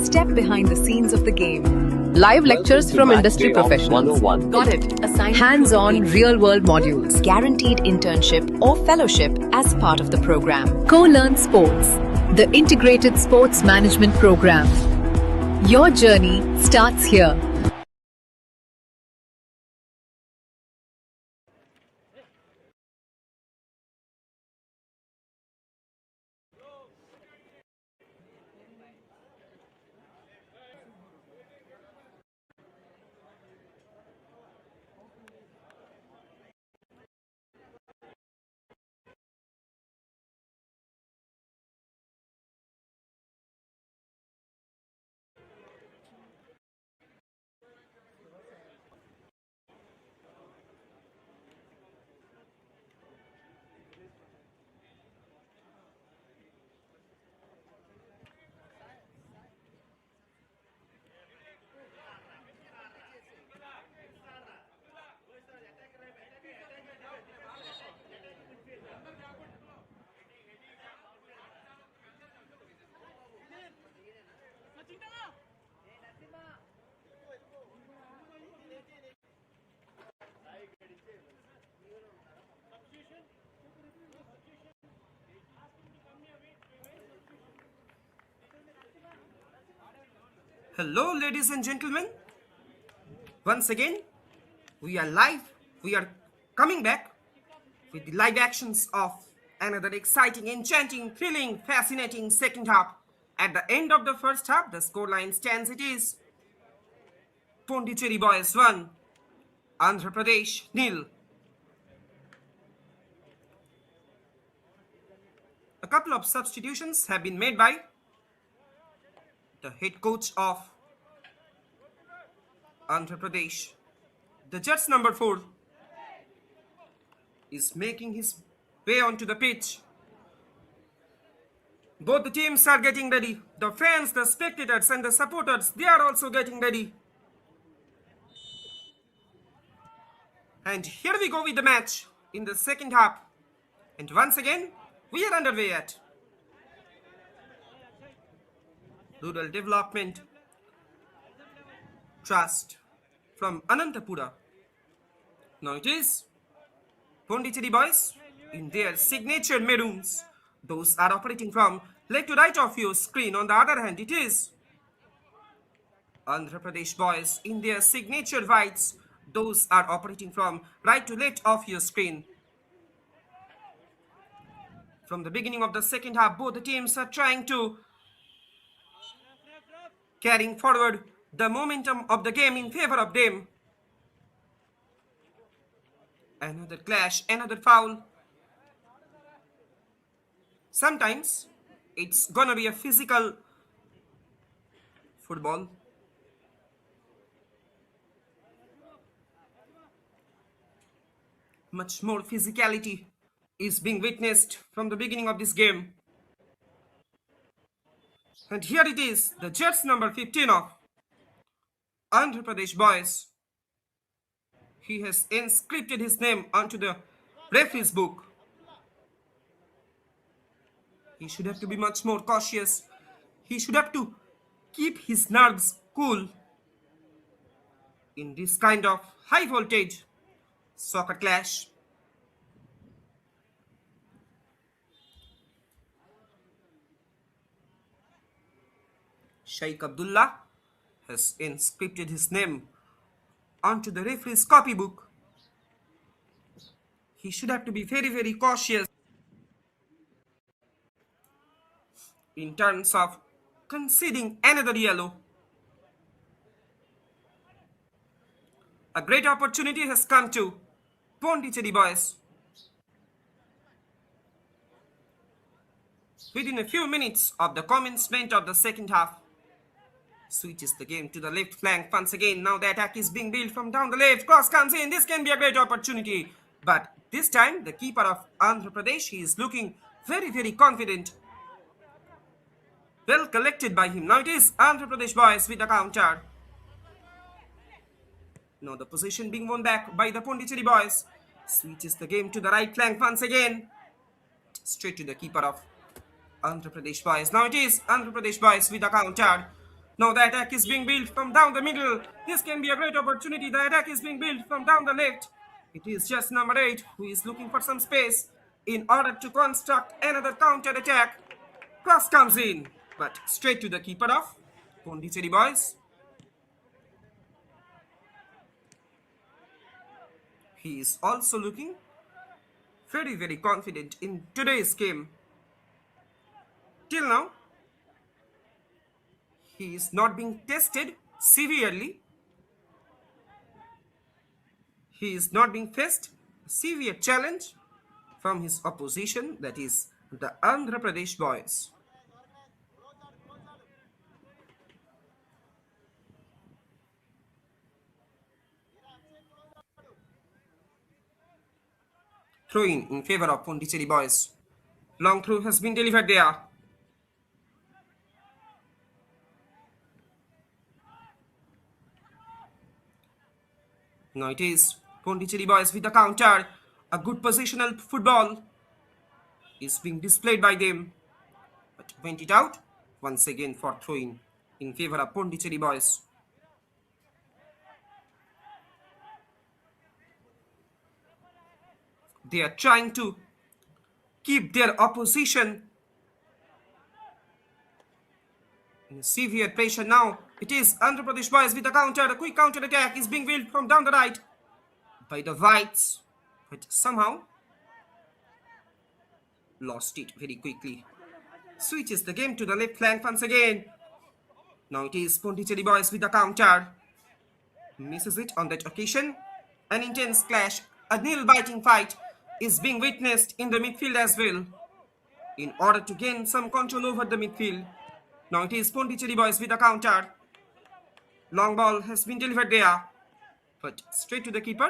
Step behind the scenes of the game. Live lectures from industry professionals. Got it. Assigned Hands-on real-world modules. guaranteed internship or fellowship as part of the program. Co-learn sports. The integrated sports management program. Your journey starts here. Hello, ladies and gentlemen. Once again, we are live. We are coming back with the live actions of another exciting, enchanting, thrilling, fascinating second half. At the end of the first half, the scoreline stands it is Pondicherry boys 1, Andhra Pradesh 0. A couple of substitutions have been made by the head coach of Andhra Pradesh. The judge number 4 is making his way onto the pitch. Both the teams are getting ready. The fans, the spectators and the supporters, they are also getting ready. And here we go with the match in the second half. And once again, we are underway at Rural Development Trust from Anantapur. Now it is Pondicherry boys in their signature maroons. Those are operating from left to right of your screen. On the other hand, it is Andhra Pradesh boys in their signature whites. Those are operating from right to left of your screen. From the beginning of the second half, both the teams are trying to carrying forward the momentum of the game in favor of them. Another clash, another foul. Sometimes it's gonna be a physical football. Much more physicality is being witnessed from the beginning of this game. And here it is, the judge number 15 of Andhra Pradesh boys. He has inscripted his name onto the referee's book. He should have to be much more cautious. He should have to keep his nerves cool in this kind of high voltage soccer clash. Sheikh Abdullah has inscripted his name onto the referee's copybook. He should have to be very, very cautious in terms of conceding another yellow. A great opportunity has come to Pondicherry boys. Within a few minutes of the commencement of the second half, switches the game to the left flank once again. Now the attack is being built from down the left. Cross comes in. This can be a great opportunity. But this time, the keeper of Andhra Pradesh, he is looking very, very confident. Well collected by him. Now it is Andhra Pradesh boys with the counter. Now the position being won back by the Pondicherry boys. Switches the game to the right flank once again. Straight to the keeper of Andhra Pradesh boys. Now it is Andhra Pradesh boys with a counter. Now the attack is being built from down the middle. This can be a great opportunity. The attack is being built from down the left. It is just number 8 who is looking for some space in order to construct another counter attack. Cross comes in, but straight to the keeper of Pondicherry boys. He is also looking very confident in today's game. Till now, he is not being tested severely. He is not being faced a severe challenge from his opposition, that is the Andhra Pradesh boys. Throw in favor of Pondicherry boys. Long throw has been delivered there. Now it is Pondicherry boys with the counter. A good positional football is being displayed by them, but went it out once again for throwing in favor of Pondicherry boys. They are trying to keep their opposition in severe pressure. Now it is Andhra Pradesh boys with the counter. A quick counter attack is being built from down the right by the Whites, but somehow lost it very quickly. Switches the game to the left flank once again. Now it is Pondicherry boys with the counter. Misses it on that occasion. An intense clash, a nail-biting fight is being witnessed in the midfield as well, in order to gain some control over the midfield. Now it is Pondicherry boys with the counter. Long ball has been delivered there, but straight to the keeper.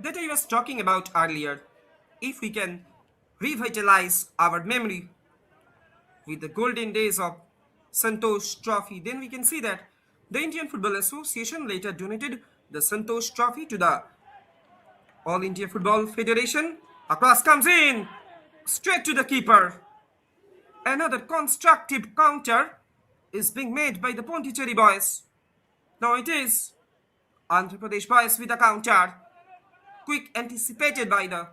That I was talking about earlier. If we can revitalize our memory with the golden days of Santosh Trophy, then we can see that the Indian Football Association later donated the Santosh Trophy to the All India Football Federation. A cross comes in, straight to the keeper. Another constructive counter is being made by the Pondicherry boys. Now it is Andhra Pradesh boys with a counter. Quick anticipated by the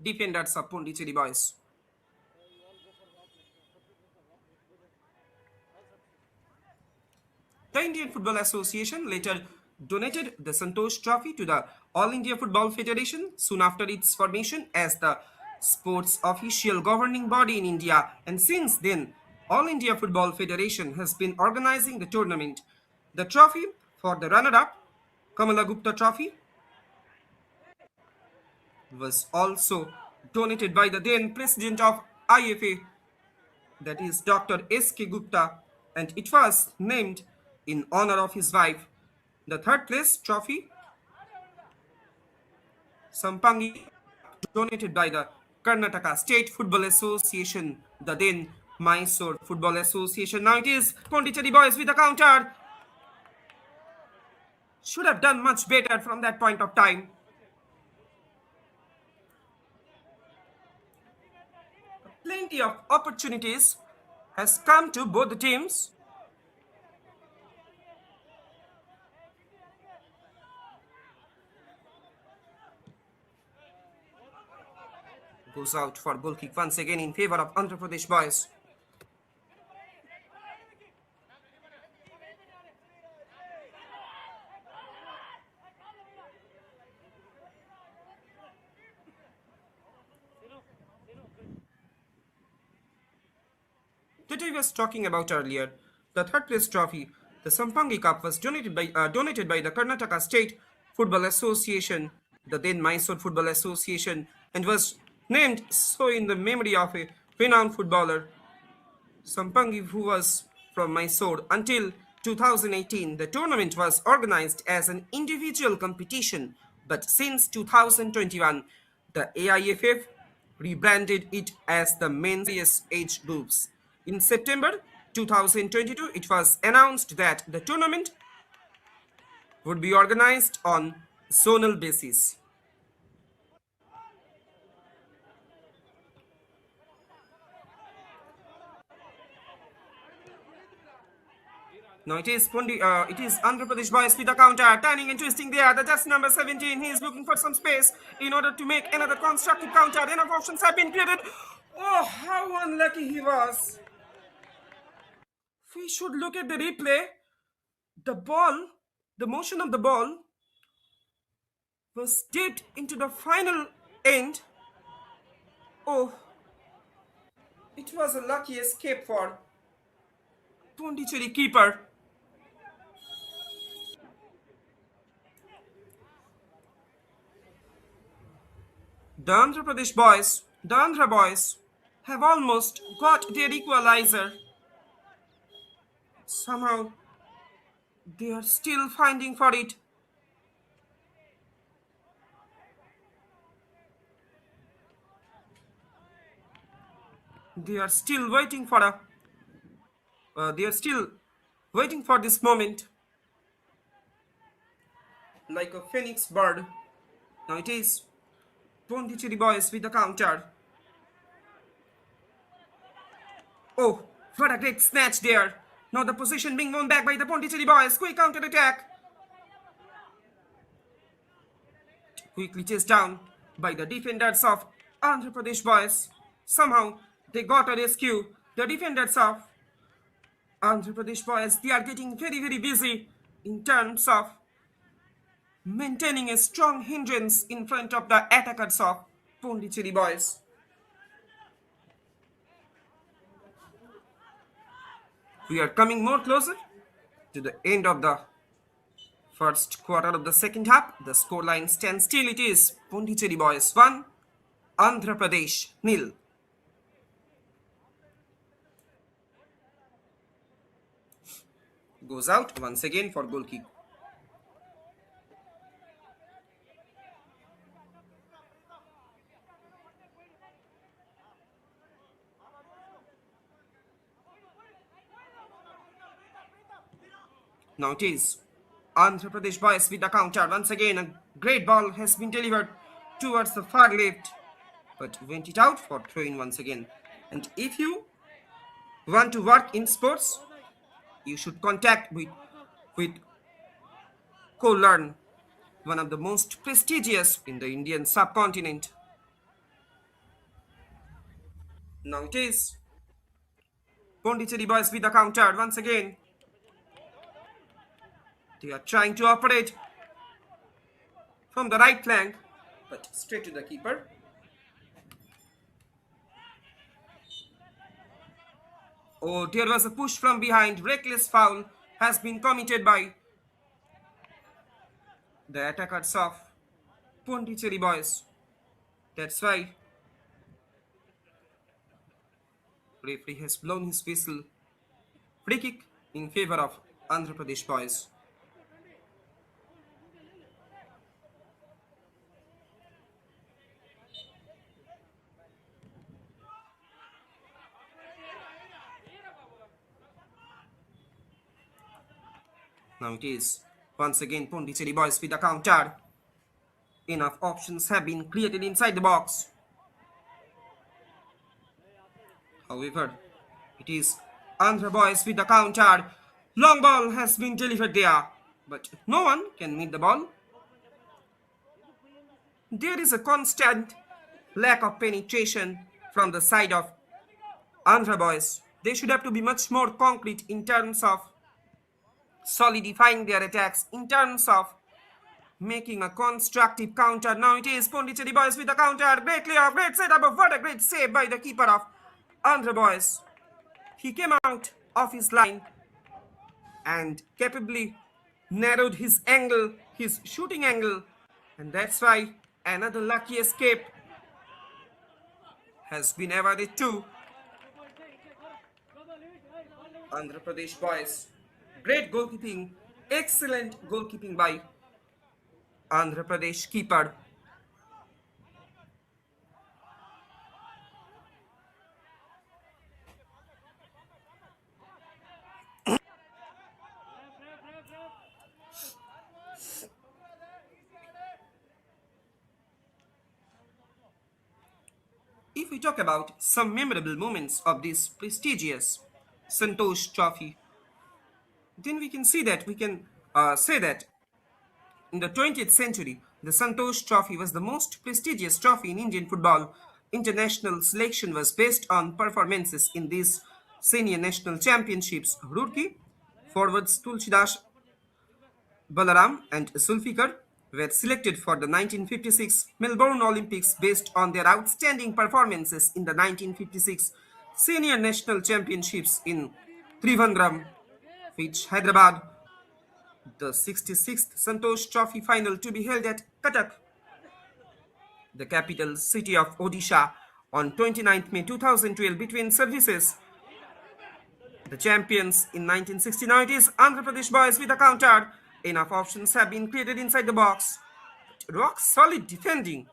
defenders of Pondicherry boys. The Indian Football Association later donated the Santosh Trophy to the All India Football Federation soon after its formation as the sports official governing body in India, and since then All India Football Federation has been organizing the tournament. The trophy for the runner-up, Kamala Gupta Trophy, was also donated by the then president of IFA, that is Dr. S.K. Gupta, and it was named in honor of his wife. The third place trophy, Sampangi, donated by the Karnataka State Football Association, the then Mysore Football Association. Now it is Pondicherry boys with the counter. Should have done much better from that point of time. Plenty of opportunities has come to both the teams. Goes out for goal kick once again in favor of Andhra Pradesh boys. That I was talking about earlier, the third place trophy, the Sampangi Cup, was donated by the Karnataka State Football Association, the then Mysore Football Association, and was named so in the memory of a renowned footballer, Sampangi, who was from Mysore. Until 2018, the tournament was organized as an individual competition, but since 2021, the AIFF rebranded it as the men's age groups. In September 2022, it was announced that the tournament would be organized on zonal basis. Now it is Andhra Pradesh boys with the counter, turning and twisting there. The just number 17, he is looking for some space in order to make another constructive counter. Enough options have been created. Oh, how unlucky he was. We should look at the replay. The ball, the motion of the ball was dipped into the final end. Oh, it was a lucky escape for Pondicherry keeper. The Andhra boys, have almost got their equalizer. Somehow, they are still finding for it. They are still waiting for this moment, like a phoenix bird. Now it is Pondicherry boys with the counter. Oh, what a great snatch there. Now the position being won back by the Pondicherry boys. Quick counter attack. Quickly chased down by the defenders of Andhra Pradesh boys. Somehow they got a rescue. The defenders of Andhra Pradesh boys, they are getting very busy in terms of maintaining a strong hindrance in front of the attackers of Pondicherry boys. We are coming more closer to the end of the first quarter of the second half. The scoreline stands still. It is Pondicherry boys 1, Andhra Pradesh 0. Goes out once again for goal kick. Now it is Andhra Pradesh boys with the counter. Once again, a great ball has been delivered towards the far left, but went it out for throw-in once again. And if you want to work in sports, you should contact with Co-Learn, one of the most prestigious in the Indian subcontinent. Now it is Pondicherry boys with the counter once again. They are trying to operate from the right flank, but straight to the keeper. Oh, there was a push from behind. Reckless foul has been committed by the attackers of Pondicherry boys. That's why referee has blown his whistle. Free kick in favor of Andhra Pradesh boys. Now it is once again Pondicherry boys with the counter. Enough options have been created inside the box. However, it is Andhra boys with the counter. Long ball has been delivered there, but no one can meet the ball. There is a constant lack of penetration from the side of Andhra boys. They should have to be much more concrete in terms of solidifying their attacks, in terms of making a constructive counter. Now it is Pondicherry boys with the counter. Great layoff, great setup, what a great save by the keeper of Andhra boys. He came out of his line and capably narrowed his angle, his shooting angle, and that's why another lucky escape has been awarded to Andhra Pradesh boys. Great goalkeeping, excellent goalkeeping by Andhra Pradesh keeper. If we talk about some memorable moments of this prestigious Santosh Trophy, then we can see that we can say that in the 20th century, the Santosh Trophy was the most prestigious trophy in Indian football. International selection was based on performances in these senior national championships. Roorkee forwards Tulsidas Balaram and Zulfikar were selected for the 1956 Melbourne Olympics based on their outstanding performances in the 1956 Senior National Championships in Trivandrum, which Hyderabad, the 66th Santosh Trophy final to be held at Cuttack, the capital city of Odisha, on 29th May 2012 between services. The champions in 1969 is Andhra Pradesh boys with a counter. Enough options have been created inside the box. Rock solid defending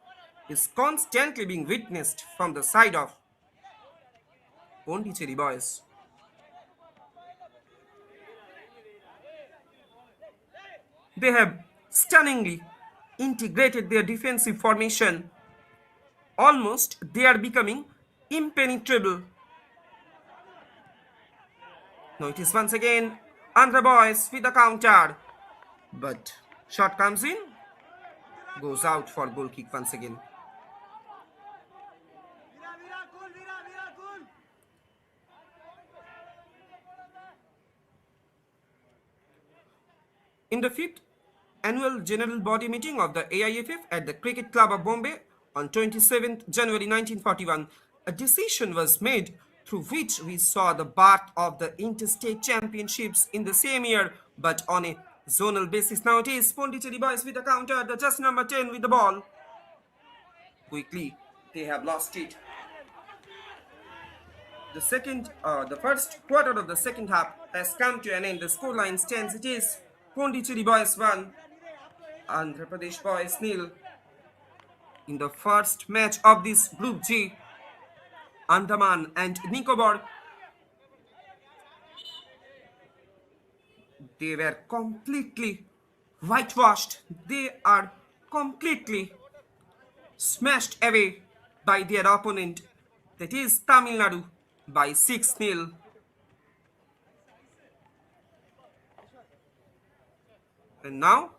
is constantly being witnessed from the side of Pondicherry boys. They have stunningly integrated their defensive formation. Almost they are becoming impenetrable. Now it is once again Andhra boys with the counter. But shot comes in, goes out for goal kick once again. In the fifth annual general body meeting of the AIFF at the Cricket Club of Bombay on 27th January 1941, a decision was made through which we saw the birth of the interstate championships in the same year, but on a zonal basis. Now it is Pondicherry boys with a counter, the just number 10 with the ball. Quickly, they have lost it. The first quarter of the second half has come to an end. The scoreline stands. It is Pondicherry boys 1, Andhra Pradesh boys 0. In the first match of this Group G, Andaman and Nicobar, they were completely whitewashed. They are completely smashed away by their opponent, that is Tamil Nadu, by 6-0. And now,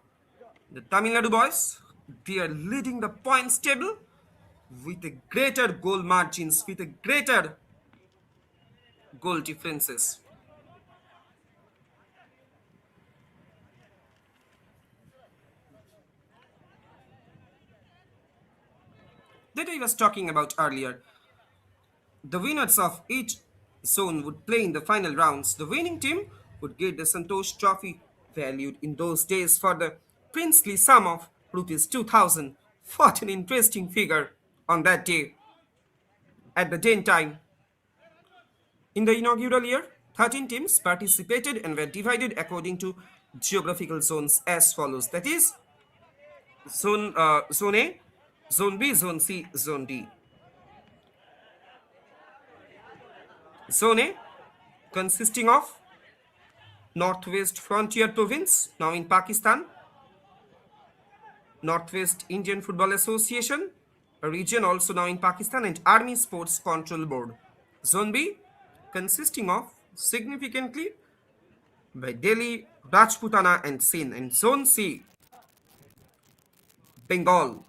the Tamil Nadu boys, they are leading the points table with a greater goal margins, with a greater goal differences. That I was talking about earlier. The winners of each zone would play in the final rounds. The winning team would get the Santosh Trophy, valued in those days for the princely sum of rupees 2000. What an interesting figure on that day. At the den time, in the inaugural year, 13 teams participated and were divided according to geographical zones as follows. That is, Zone A, Zone B, Zone C, Zone D. Zone A, consisting of Northwest Frontier Province, now in Pakistan, Northwest Indian Football Association, a region also now in Pakistan, and Army Sports Control Board. Zone B, consisting of significantly by Delhi, Rajputana and Sindh. And Zone C, Bengal,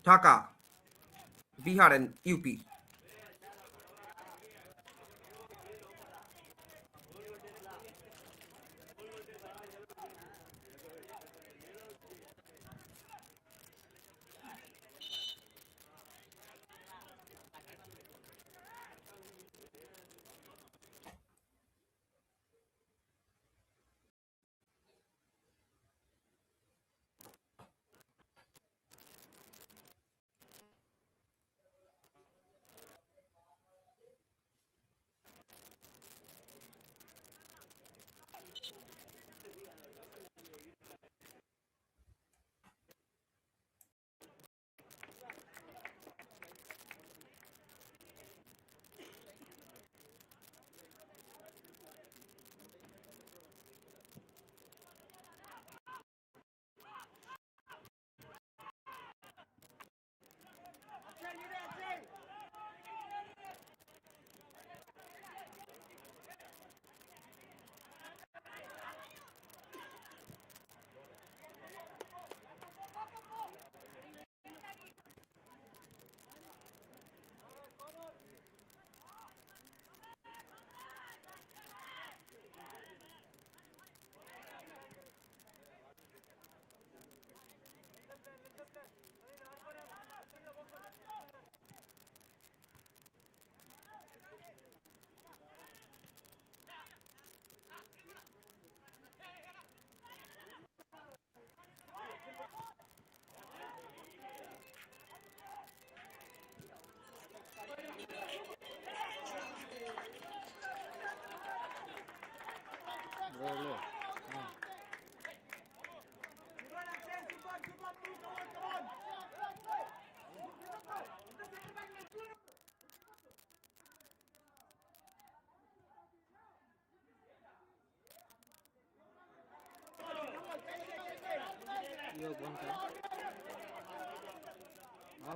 Dhaka, Bihar and UP.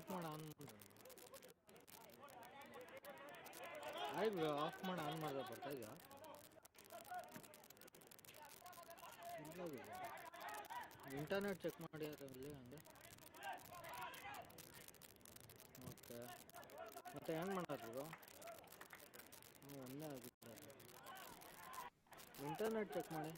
Of ಮಾಡಿ on ಆಯ್ತು of ಮಾಡಿ on ಮಾಡಿದ್ರೆ ಬರ್ತಾ ಇದೆಯಾ internet check ಮಾಡಿ ಅದರಲ್ಲಿ ಹಂಗೆ okay ಮತ್ತೆ ಹೆಂಗೆ ಮಾಡೋದು ಒಂದೇ ಆಗುತ್ತೆ ಇಂಟರ್ನೆಟ್ ಚೆಕ್ ಮಾಡಿ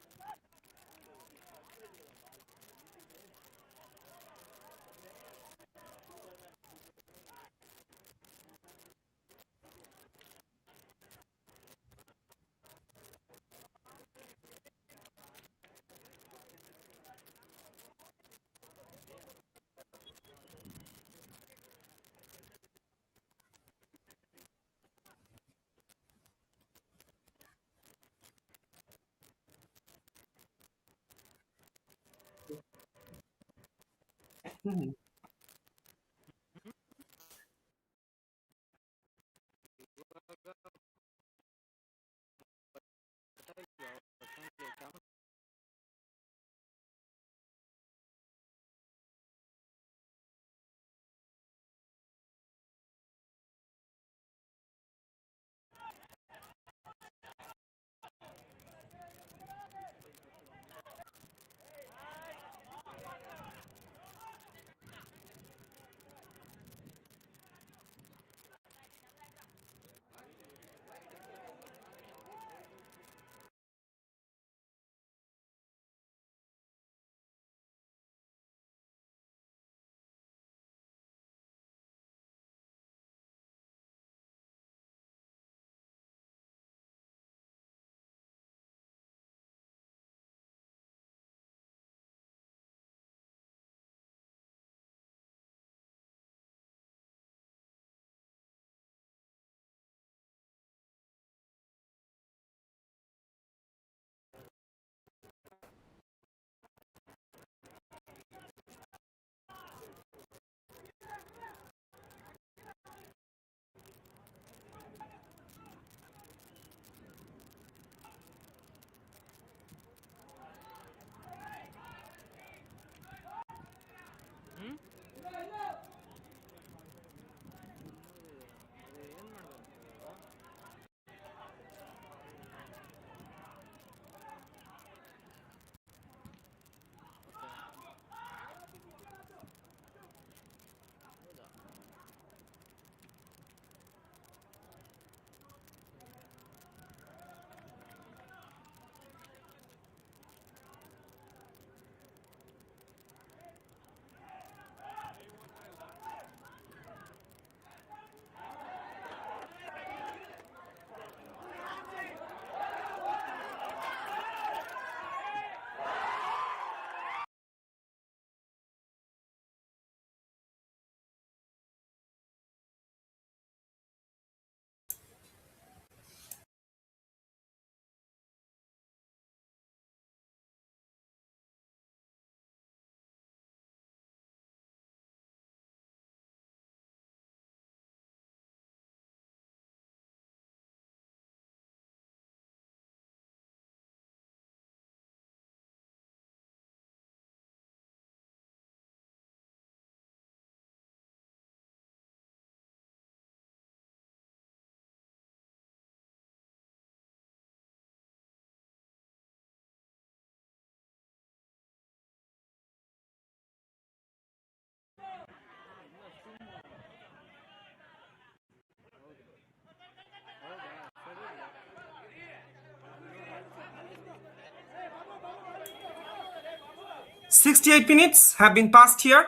"68 minutes have been passed here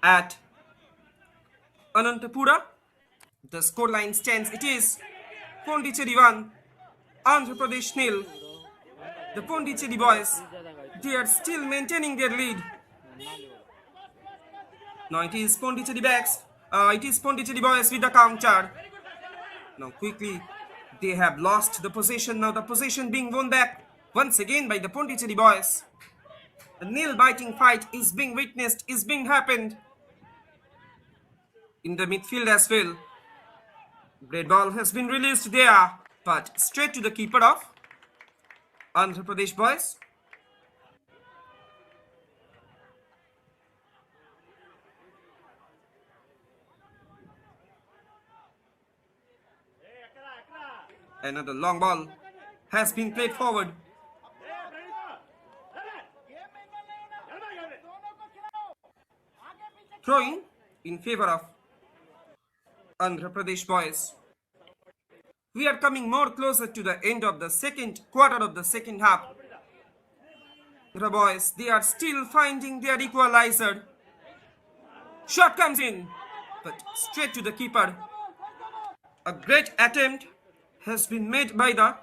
at Anantapur. The scoreline stands. It is Pondicherry 1, Andhra Pradesh nil. The Pondicherry boys, they are still maintaining their lead. Now it is Pondicherry backs. It is Pondicherry boys with the counter. Now quickly, they have lost the possession. Now the possession being won back once again by the Pondicherry boys. A nail-biting fight is being witnessed, is being happened in the midfield as well. Great ball has been released there, but straight to the keeper of Andhra Pradesh boys. Another long ball has been played forward. Throwing in favor of Andhra Pradesh boys. We are coming more closer to the end of the second quarter of the second half. The boys, they are still finding their equalizer. Shot comes in, but straight to the keeper. A great attempt has been made by the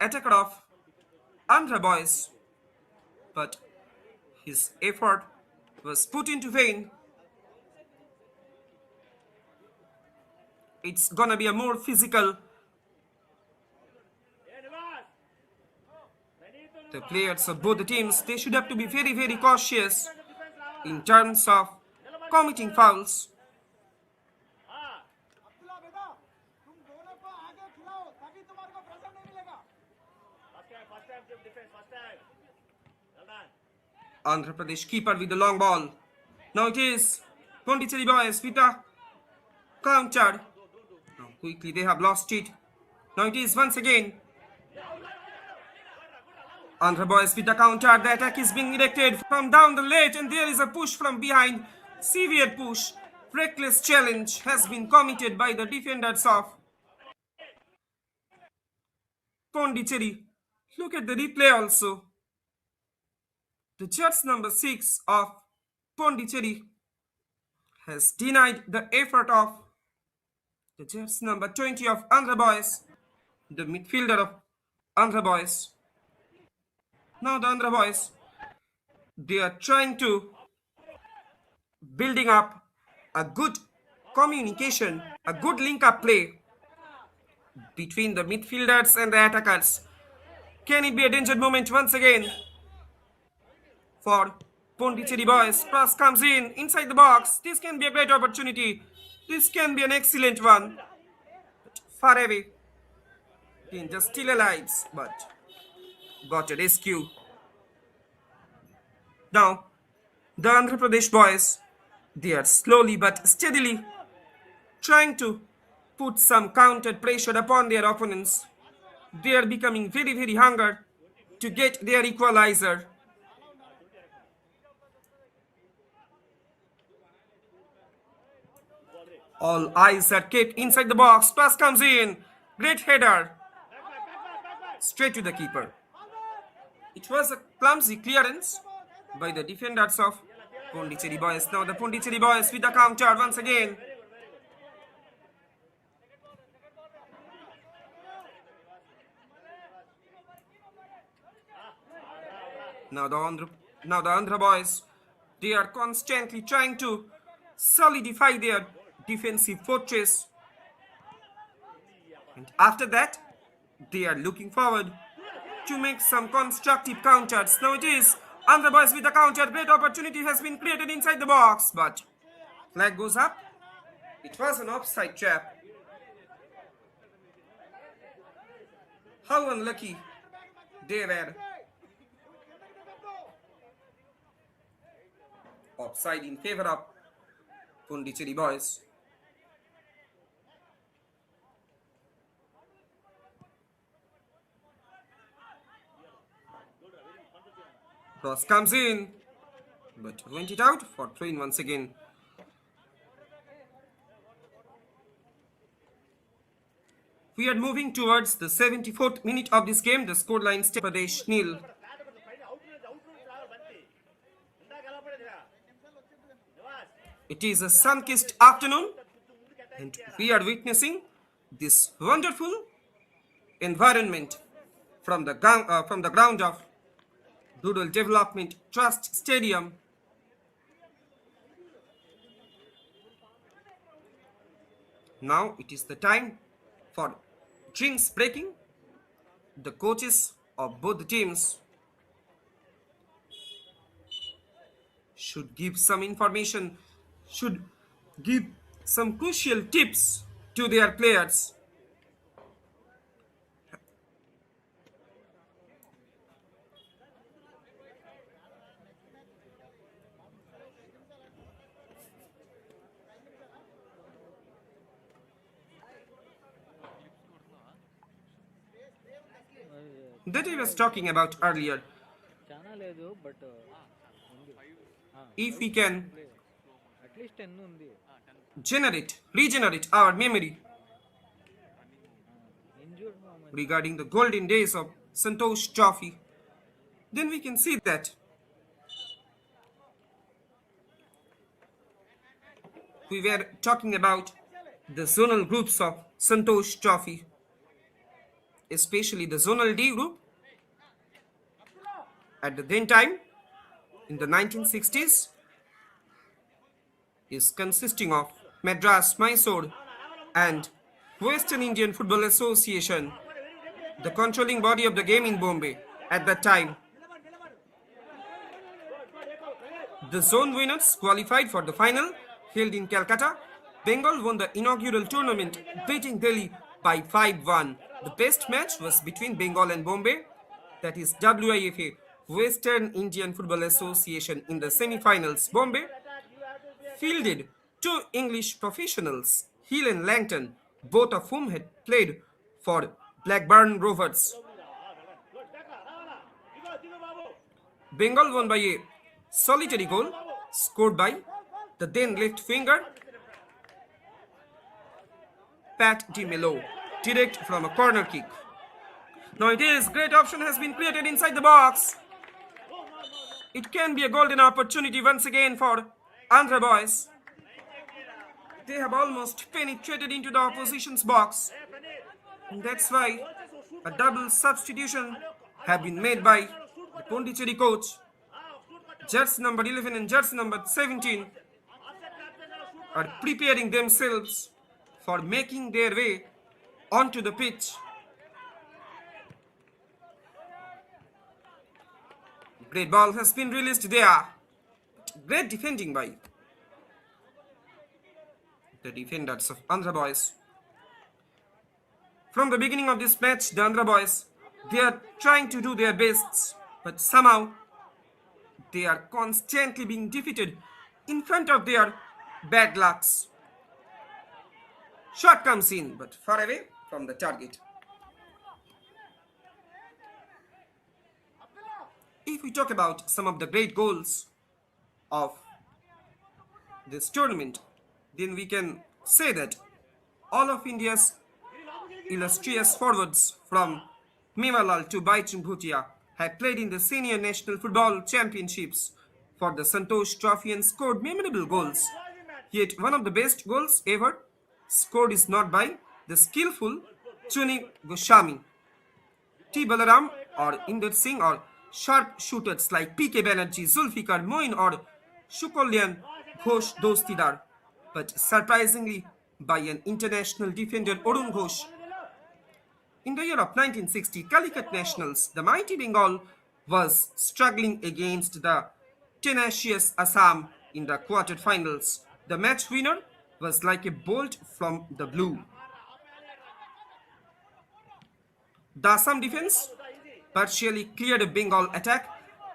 attacker of Andhra boys, but his effort was put into vain. It's gonna be a more physical. The players of both the teams, they should have to be very, very cautious in terms of committing fouls. Andhra Pradesh keeper with the long ball. Now it is Pondicherry boys with a counter. Now quickly they have lost it. Now it is once again Andhra boys with the counter. The attack is being directed from down the lane and there is a push from behind. Severe push. Reckless challenge has been committed by the defenders of Pondicherry. Look at the replay also. The judge number 6 of Pondicherry has denied the effort of the judge number 20 of Andhra boys, the midfielder of Andhra boys. Now the Andhra boys, they are trying to building up a good communication, a good link-up play between the midfielders and the attackers. Can it be a danger moment once again for Pondicherry boys? Cross comes in inside the box. This can be a great opportunity. This can be an excellent one. But far away. Danger still alive, but got a rescue. Now, the Andhra Pradesh boys, they are slowly but steadily trying to put some counter pressure upon their opponents. They are becoming very, very hungry to get their equalizer. All eyes are kept inside the box. Pass comes in. Great header. Straight to the keeper. It was a clumsy clearance by the defenders of Pondicherry boys. Now the Pondicherry boys with the counter once again. Now the Andhra boys, they are constantly trying to solidify their defensive fortress. And after that, they are looking forward to make some constructive counters. Now it is Andhra boys with the counter. Great opportunity has been created inside the box, but flag goes up. It was an offside trap. How unlucky they were. Offside in favor of Pondicherry boys. Cross comes in, but went it out for throw-in once again. We are moving towards the 74th minute of this game. The scoreline stays Pradesh 0. It is a sun-kissed afternoon and we are witnessing this wonderful environment from the ground of Rural Development Trust Stadium. Now it is the time for drinks breaking. The coaches of both the teams should give some information, should give some crucial tips to their players. that I was talking about earlier. చాలా లేదు but ఉంది If we can at least 10 ఉంది regenerate our memory injured moment regarding the golden days of Santosh Trophy, then we can see that we were talking about the zonal groups of Santosh Trophy, especially the Zonal D group. At the then time, in the 1960s, is consisting of Madras, Mysore, and Western Indian Football Association, the controlling body of the game in Bombay at that time. The zone winners qualified for the final held in Calcutta. Bengal won the inaugural tournament, beating Delhi by 5-1. The best match was between Bengal and Bombay, that is WIFA, Western Indian Football Association, in the semi-finals. Bombay fielded two English professionals, Hill and Langton, both of whom had played for Blackburn Rovers. Bengal won by a solitary goal scored by the then left winger Pat Di Mello, direct from a corner kick. Now it is, great option has been created inside the box. It can be a golden opportunity once again for Andhra boys. They have almost penetrated into the opposition's box. And that's why a double substitution have been made by the Pondicherry coach. Jersey number 11 and jersey number 17 are preparing themselves for making their way onto the pitch. Great ball has been released there. Great defending by the defenders of Andhra boys. From the beginning of this match, the Andhra boys, they are trying to do their best, but somehow they are constantly being defeated in front of their bad lucks. Shot comes in, but far away from the target. If we talk about some of the great goals of this tournament, then we can say that all of India's illustrious forwards from Mevalal to Baichung Bhutia have played in the Senior National Football Championships for the Santosh Trophy and scored memorable goals. Yet one of the best goals ever scored is not by the skillful Chuni Goswami, T. Balaram or Inder Singh, or sharp shooters like P.K. Banerjee, Zulfikar Moin or Shukolyan Ghosh Dostidar, but surprisingly by an international defender Arun Ghosh. In the year of 1960, Calicut Nationals, the mighty Bengal was struggling against the tenacious Assam in the quarterfinals. The match winner was like a bolt from the blue. The Assam defense partially cleared a Bengal attack,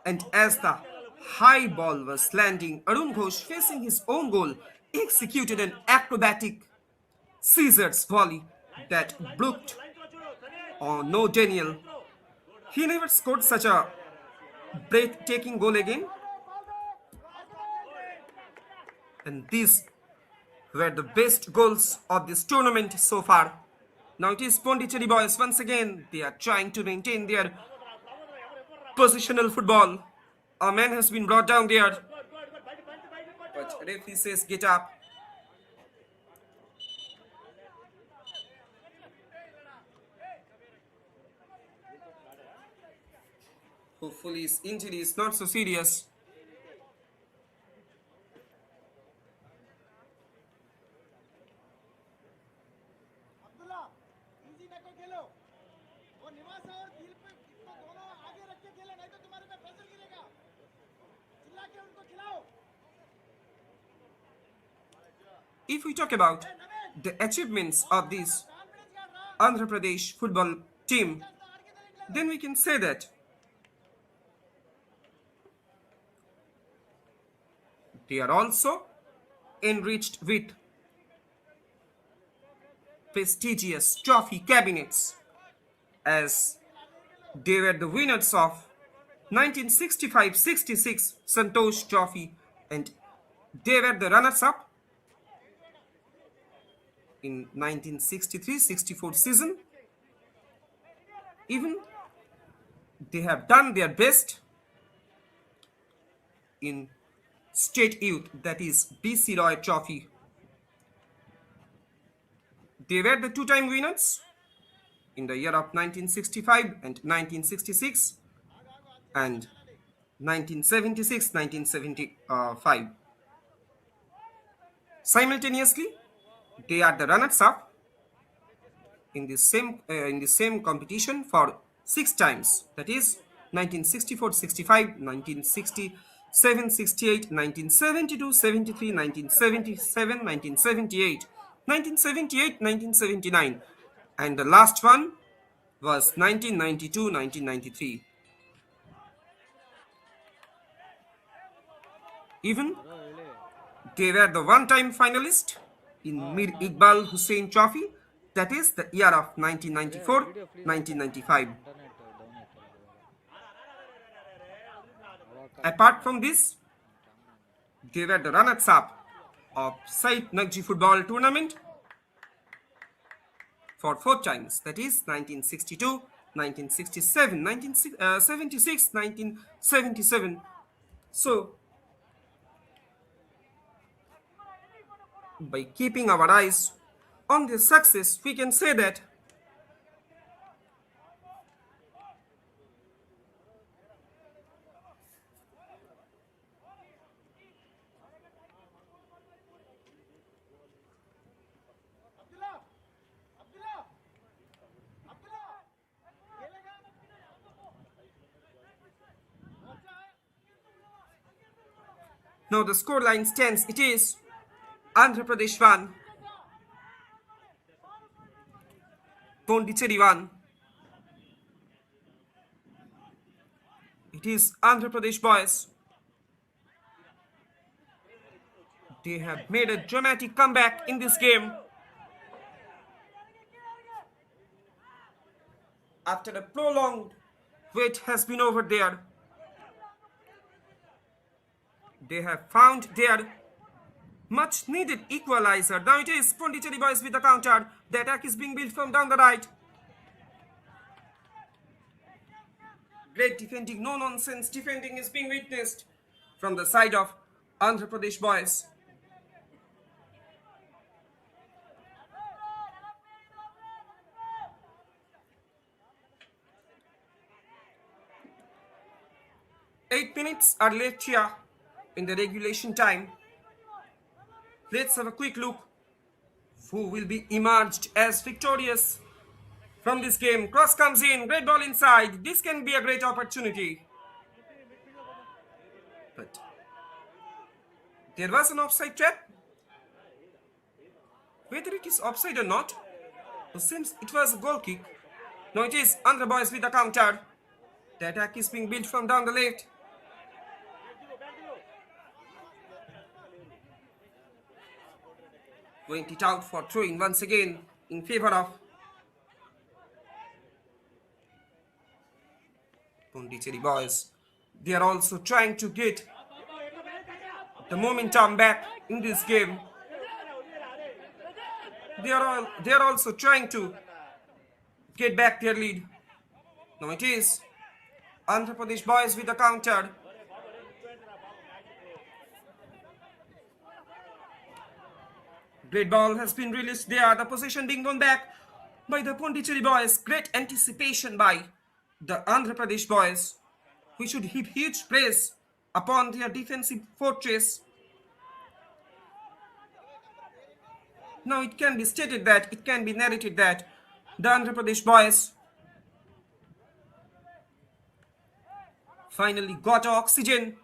and as the high ball was landing, Arun Ghosh, facing his own goal, executed an acrobatic scissors volley that brooked no Daniel. He never scored such a breathtaking goal again. And these were the best goals of this tournament so far. Now it is Pondicherry boys once again. They are trying to maintain their positional football. A man has been brought down there, but referee says get up. Hopefully his injury is not so serious. If we talk about the achievements of this Andhra Pradesh football team, then we can say that they are also enriched with prestigious trophy cabinets, as They were the winners of 1965-66 Santosh Trophy, and they were the runners-up in 1963-64 season. Even they have done their best in state youth, that is BC Roy Trophy. They were the two-time winners in the year of 1965 and 1966 and 1976-1975. Simultaneously, they are the runners-up in the same competition for 6 times, that is 1964-65, 1967-68, 1972-73, 1977, 1978, 1978, 1979, and the last one was 1992-1993. Even they were the one-time finalist in Mir Iqbal Hussain Trophy, that is the year of 1994-1995. Apart from this, they were the runners-up of Said Naqji Football Tournament for 4 times, that is 1962, 1967, 1976, 1977. So, by keeping our eyes on their success, we can say that now the scoreline stands, it is Andhra Pradesh 1, Pondicherry 1. It is Andhra Pradesh boys. They have made a dramatic comeback in this game. After a prolonged wait has been over there, they have found their much needed equalizer. Now it is Pondicherry boys with the counter. The attack is being built from down the right. Great defending, no nonsense defending is being witnessed from the side of Andhra Pradesh boys. Eight minutes are left here in the regulation time. Let's have a quick look who will be emerged as victorious from this game. Cross comes in, great ball inside. This can be a great opportunity. But there was an offside trap. Whether it is offside or not, it seems it was a goal kick. Now it is Andhra boys with the counter. The attack is being built from down the left. Went it out for throwing once again in favor of Pondicherry boys. They are also trying to get the momentum back in this game. They are also trying to get back their lead. Now it is Andhra Pradesh boys with the counter. Great ball has been released there. The possession being won back by the Pondicherry boys. Great anticipation by the Andhra Pradesh boys. We should heap huge praise upon their defensive fortress. Now it can be stated that, it can be narrated that the Andhra Pradesh boys finally got oxygen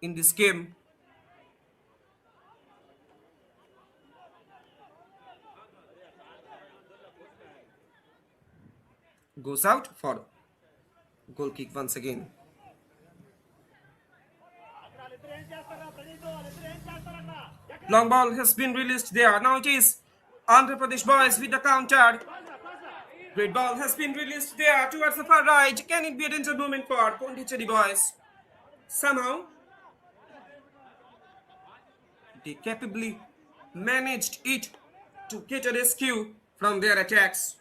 in this game. Goes out for goal kick once again. Long ball has been released there. Now it is Andhra Pradesh boys with the counter. Great ball has been released there towards the far right. Can it be a danger moment for Pondicherry boys? Somehow, they capably managed it to get a rescue from their attacks.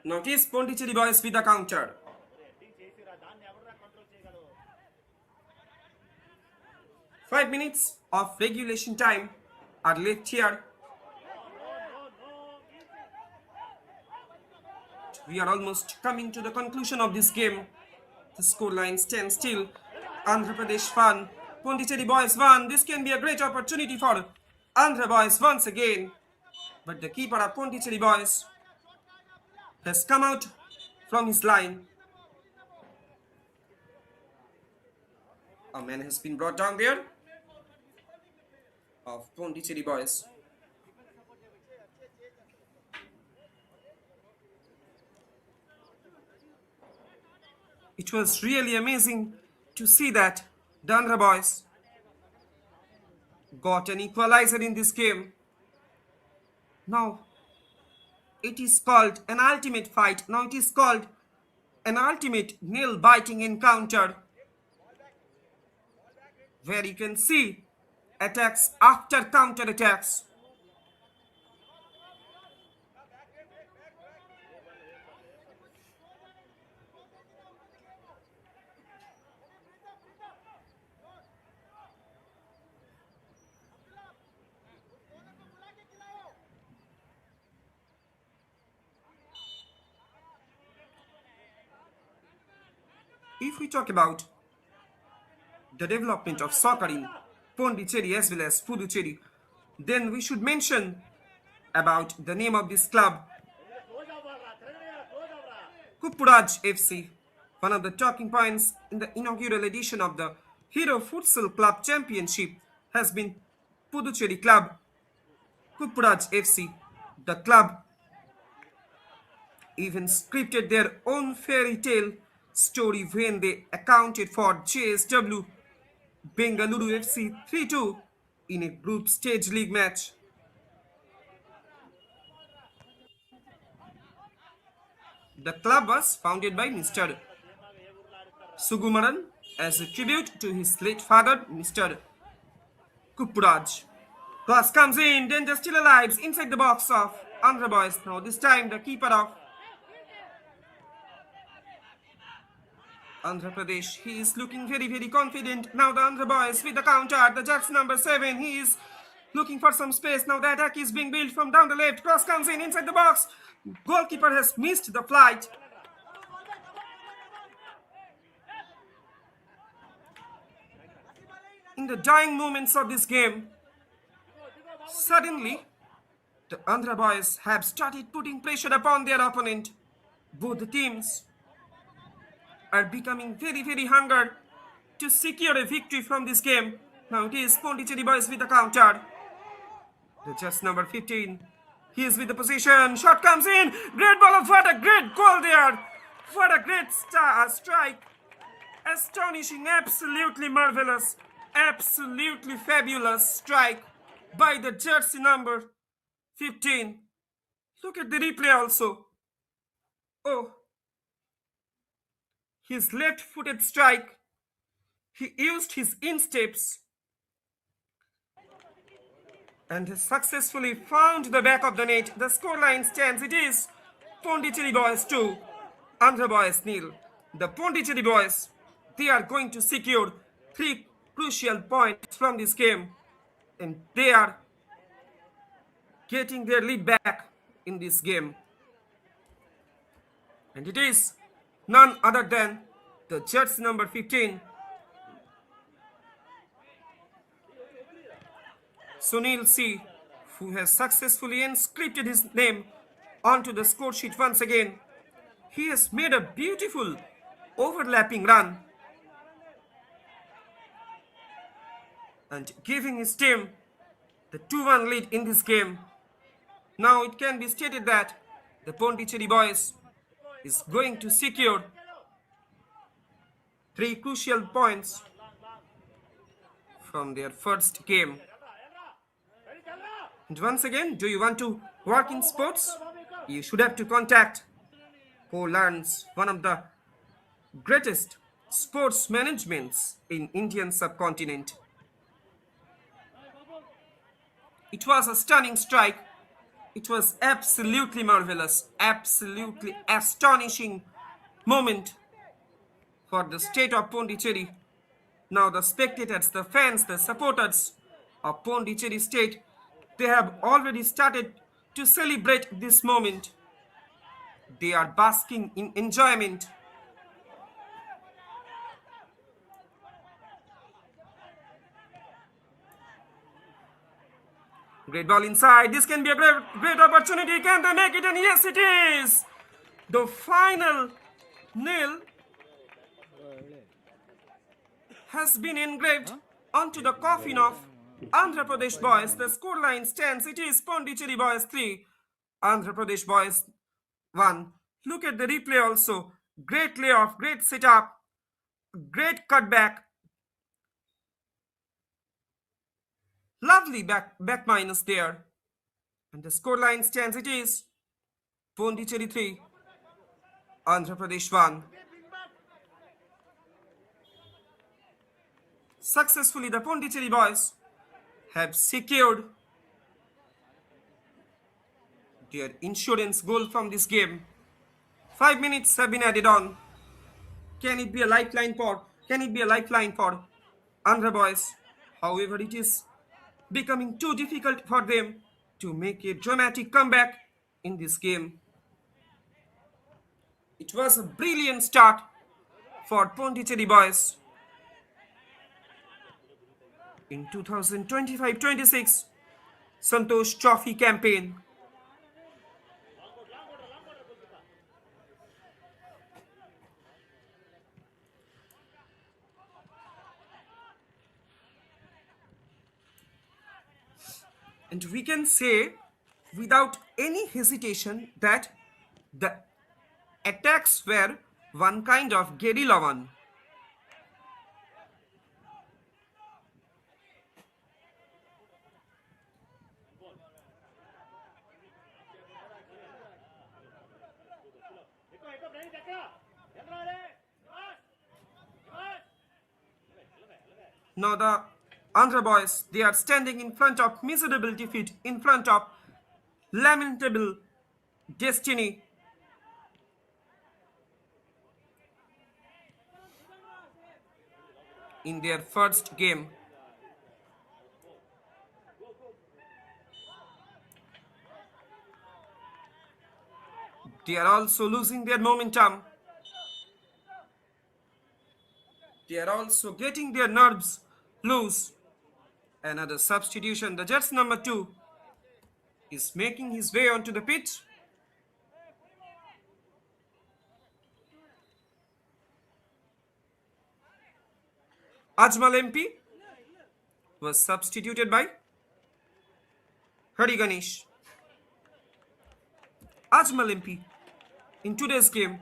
Notice Pondicherry boys with the counter. 5 minutes of regulation time are left here. We are almost coming to the conclusion of this game. The scoreline stands still. Andhra Pradesh won. Pondicherry boys won. This can be a great opportunity for Andhra boys once again. But the keeper of Pondicherry boys has come out from his line. A man has been brought down there of Pondicherry boys. It was really amazing to see that the Andhra boys got an equalizer in this game. Now it is called an ultimate fight. Now it is called an ultimate nail-biting encounter, where you can see attacks after counter attacks. If we talk about the development of soccer in Pondicherry as well as Puducherry, then we should mention about the name of this club, Kuppuraj FC. One of the talking points in the inaugural edition of the Hero Futsal Club Championship has been Puducherry club, Kuppuraj FC. The club even scripted their own fairy tale story when they accounted for JSW Bengaluru FC 3-2 in a group stage league match. The club was founded by Mr. Sugumaran as a tribute to his late father, Mr. Kuppuraj. Cross comes in, danger still alive inside the box of Andhra boys. Now this time the keeper of Andhra Pradesh, he is looking very confident. Now the Andhra boys with the counter, the jersey number 7, he is looking for some space. Now the attack is being built from down the left. Cross comes in inside the box. Goalkeeper has missed the flight. In the dying moments of this game, suddenly the Andhra boys have started putting pressure upon their opponent. Both the teams are becoming very hungered to secure a victory from this game. Now it is Pondicherry boys with the counter. The just number 15. He is with the position. Shot comes in. Great ball. What a great goal there. What a great strike. Astonishing. Absolutely marvelous. Absolutely fabulous strike by the jersey number 15. Look at the replay also. Oh. His left-footed strike. He used his insteps and has successfully found the back of the net. The scoreline stands. It is Pondicherry boys 2, Andhra boys 0. The Pondicherry boys, they are going to secure 3 crucial points from this game, and they are getting their lead back in this game. And it is none other than the jersey number 15, Sunil C, who has successfully inscribed his name onto the score sheet once again. He has made a beautiful overlapping run and giving his team the 2-1 lead in this game. Now it can be stated that the Pondicherry boys is going to secure 3 crucial points from their first game. And once again, do you want to work in sports? You should have to contact Poland's one of the greatest sports managements in Indian subcontinent. It was a stunning strike. It was absolutely marvelous, absolutely astonishing moment for the state of Pondicherry. Now the spectators, the fans, the supporters of Pondicherry state, they have already started to celebrate this moment. They are basking in enjoyment. Great ball inside. This can be a great opportunity. Can they make it? And yes, it is. The final nail has been engraved onto the coffin of Andhra Pradesh boys. The scoreline stands. It is Pondicherry boys 3, Andhra Pradesh boys 1. Look at the replay also. Great layoff, great setup, great cutback. Lovely back minus there. And the scoreline stands. It is Pondicherry 3, Andhra Pradesh 1. Successfully, the Pondicherry boys have secured their insurance goal from this game. 5 minutes have been added on. Can it be a lifeline for Andhra boys? However, it is becoming too difficult for them to make a dramatic comeback in this game. It was a brilliant start for Pondicherry boys. In 2025-26 Santosh Trophy campaign. And we can say without any hesitation that the attacks were one kind of guerrilla one. Now the Andhra boys, they are standing in front of miserable defeat, in front of lamentable destiny. In their first game. They are also losing their momentum. They are also getting their nerves loose. Another substitution. The Jets number 2 is making his way onto the pitch. Ajmal MP was substituted by Hari Ganesh. Ajmal MP, in today's game,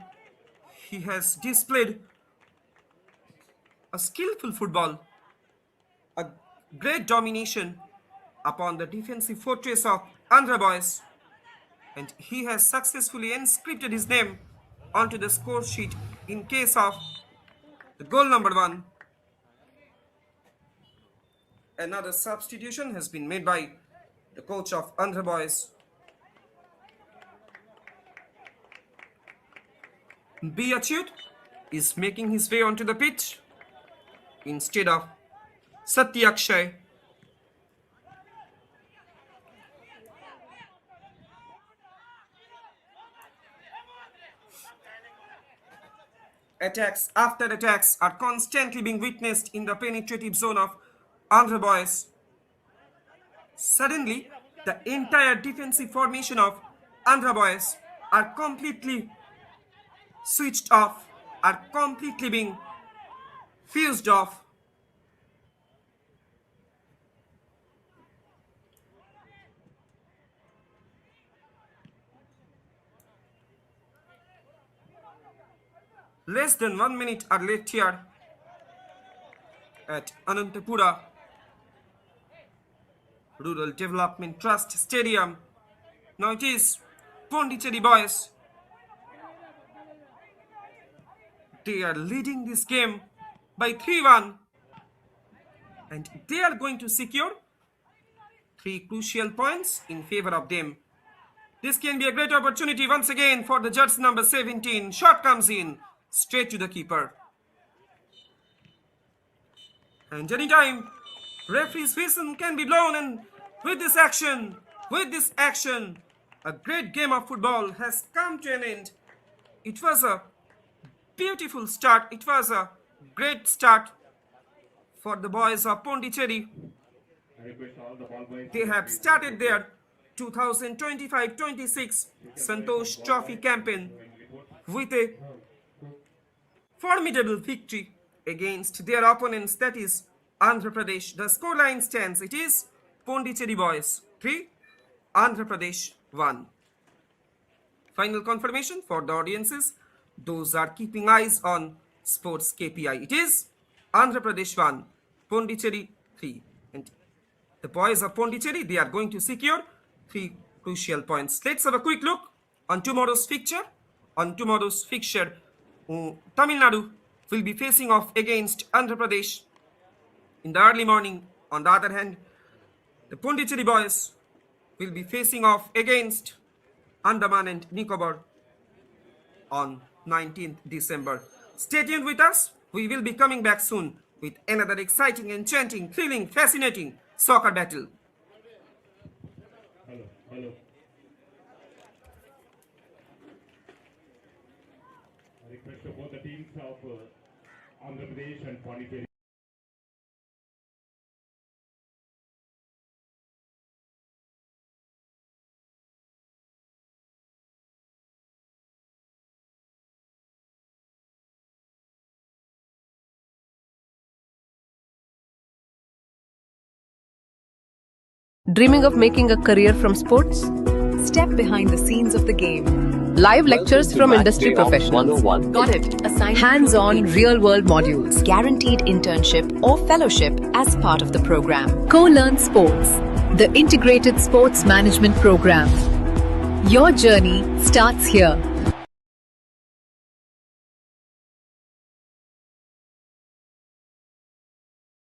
he has displayed a skillful football, a great domination upon the defensive fortress of Andhra boys, and he has successfully inscripted his name onto the score sheet in case of the goal number 1. Another substitution has been made by the coach of Andhra boys. B. Achyut is making his way onto the pitch instead of Satyakshay. Attacks after attacks are constantly being witnessed in the penetrative zone of Andhra boys. Suddenly, the entire defensive formation of Andhra boys are completely switched off, are completely being fused off. Less than 1 minute are left here at Anantapur Rural Development Trust Stadium. Now it is Pondicherry boys. They are leading this game by 3-1, and they are going to secure 3 crucial points in favor of them. This can be a great opportunity once again for the jersey number 17. Shot comes in straight to the keeper. And anytime, referee's whistle can be blown, and with this action, a great game of football has come to an end. It was a beautiful start. It was a great start for the boys of Pondicherry. I request all the ball boys. They have started their 2025-26 Santosh Trophy campaign with a formidable victory against their opponents, that is Andhra Pradesh. The scoreline stands, it is Pondicherry boys 3, Andhra Pradesh 1. Final confirmation for the audiences, those are keeping eyes on SportsKPI. It is Andhra Pradesh 1, Pondicherry 3. And the boys of Pondicherry, they are going to secure 3 crucial points. Let's have a quick look on tomorrow's fixture. Tamil Nadu will be facing off against Andhra Pradesh in the early morning. On the other hand, the Pondicherry boys will be facing off against Andaman and Nicobar on 19th December. Stay tuned with us. We will be coming back soon with another exciting, enchanting, thrilling, fascinating soccer battle. Hello. I request to both the teams of Andhra Pradesh and Pondicherry. Dreaming of making a career from sports? Step behind the scenes of the game. Live lectures from industry professionals. Got it. Assigned Hands-on real-world modules. guaranteed internship or fellowship as part of the program. Co-learn sports. The integrated sports management program. Your journey starts here.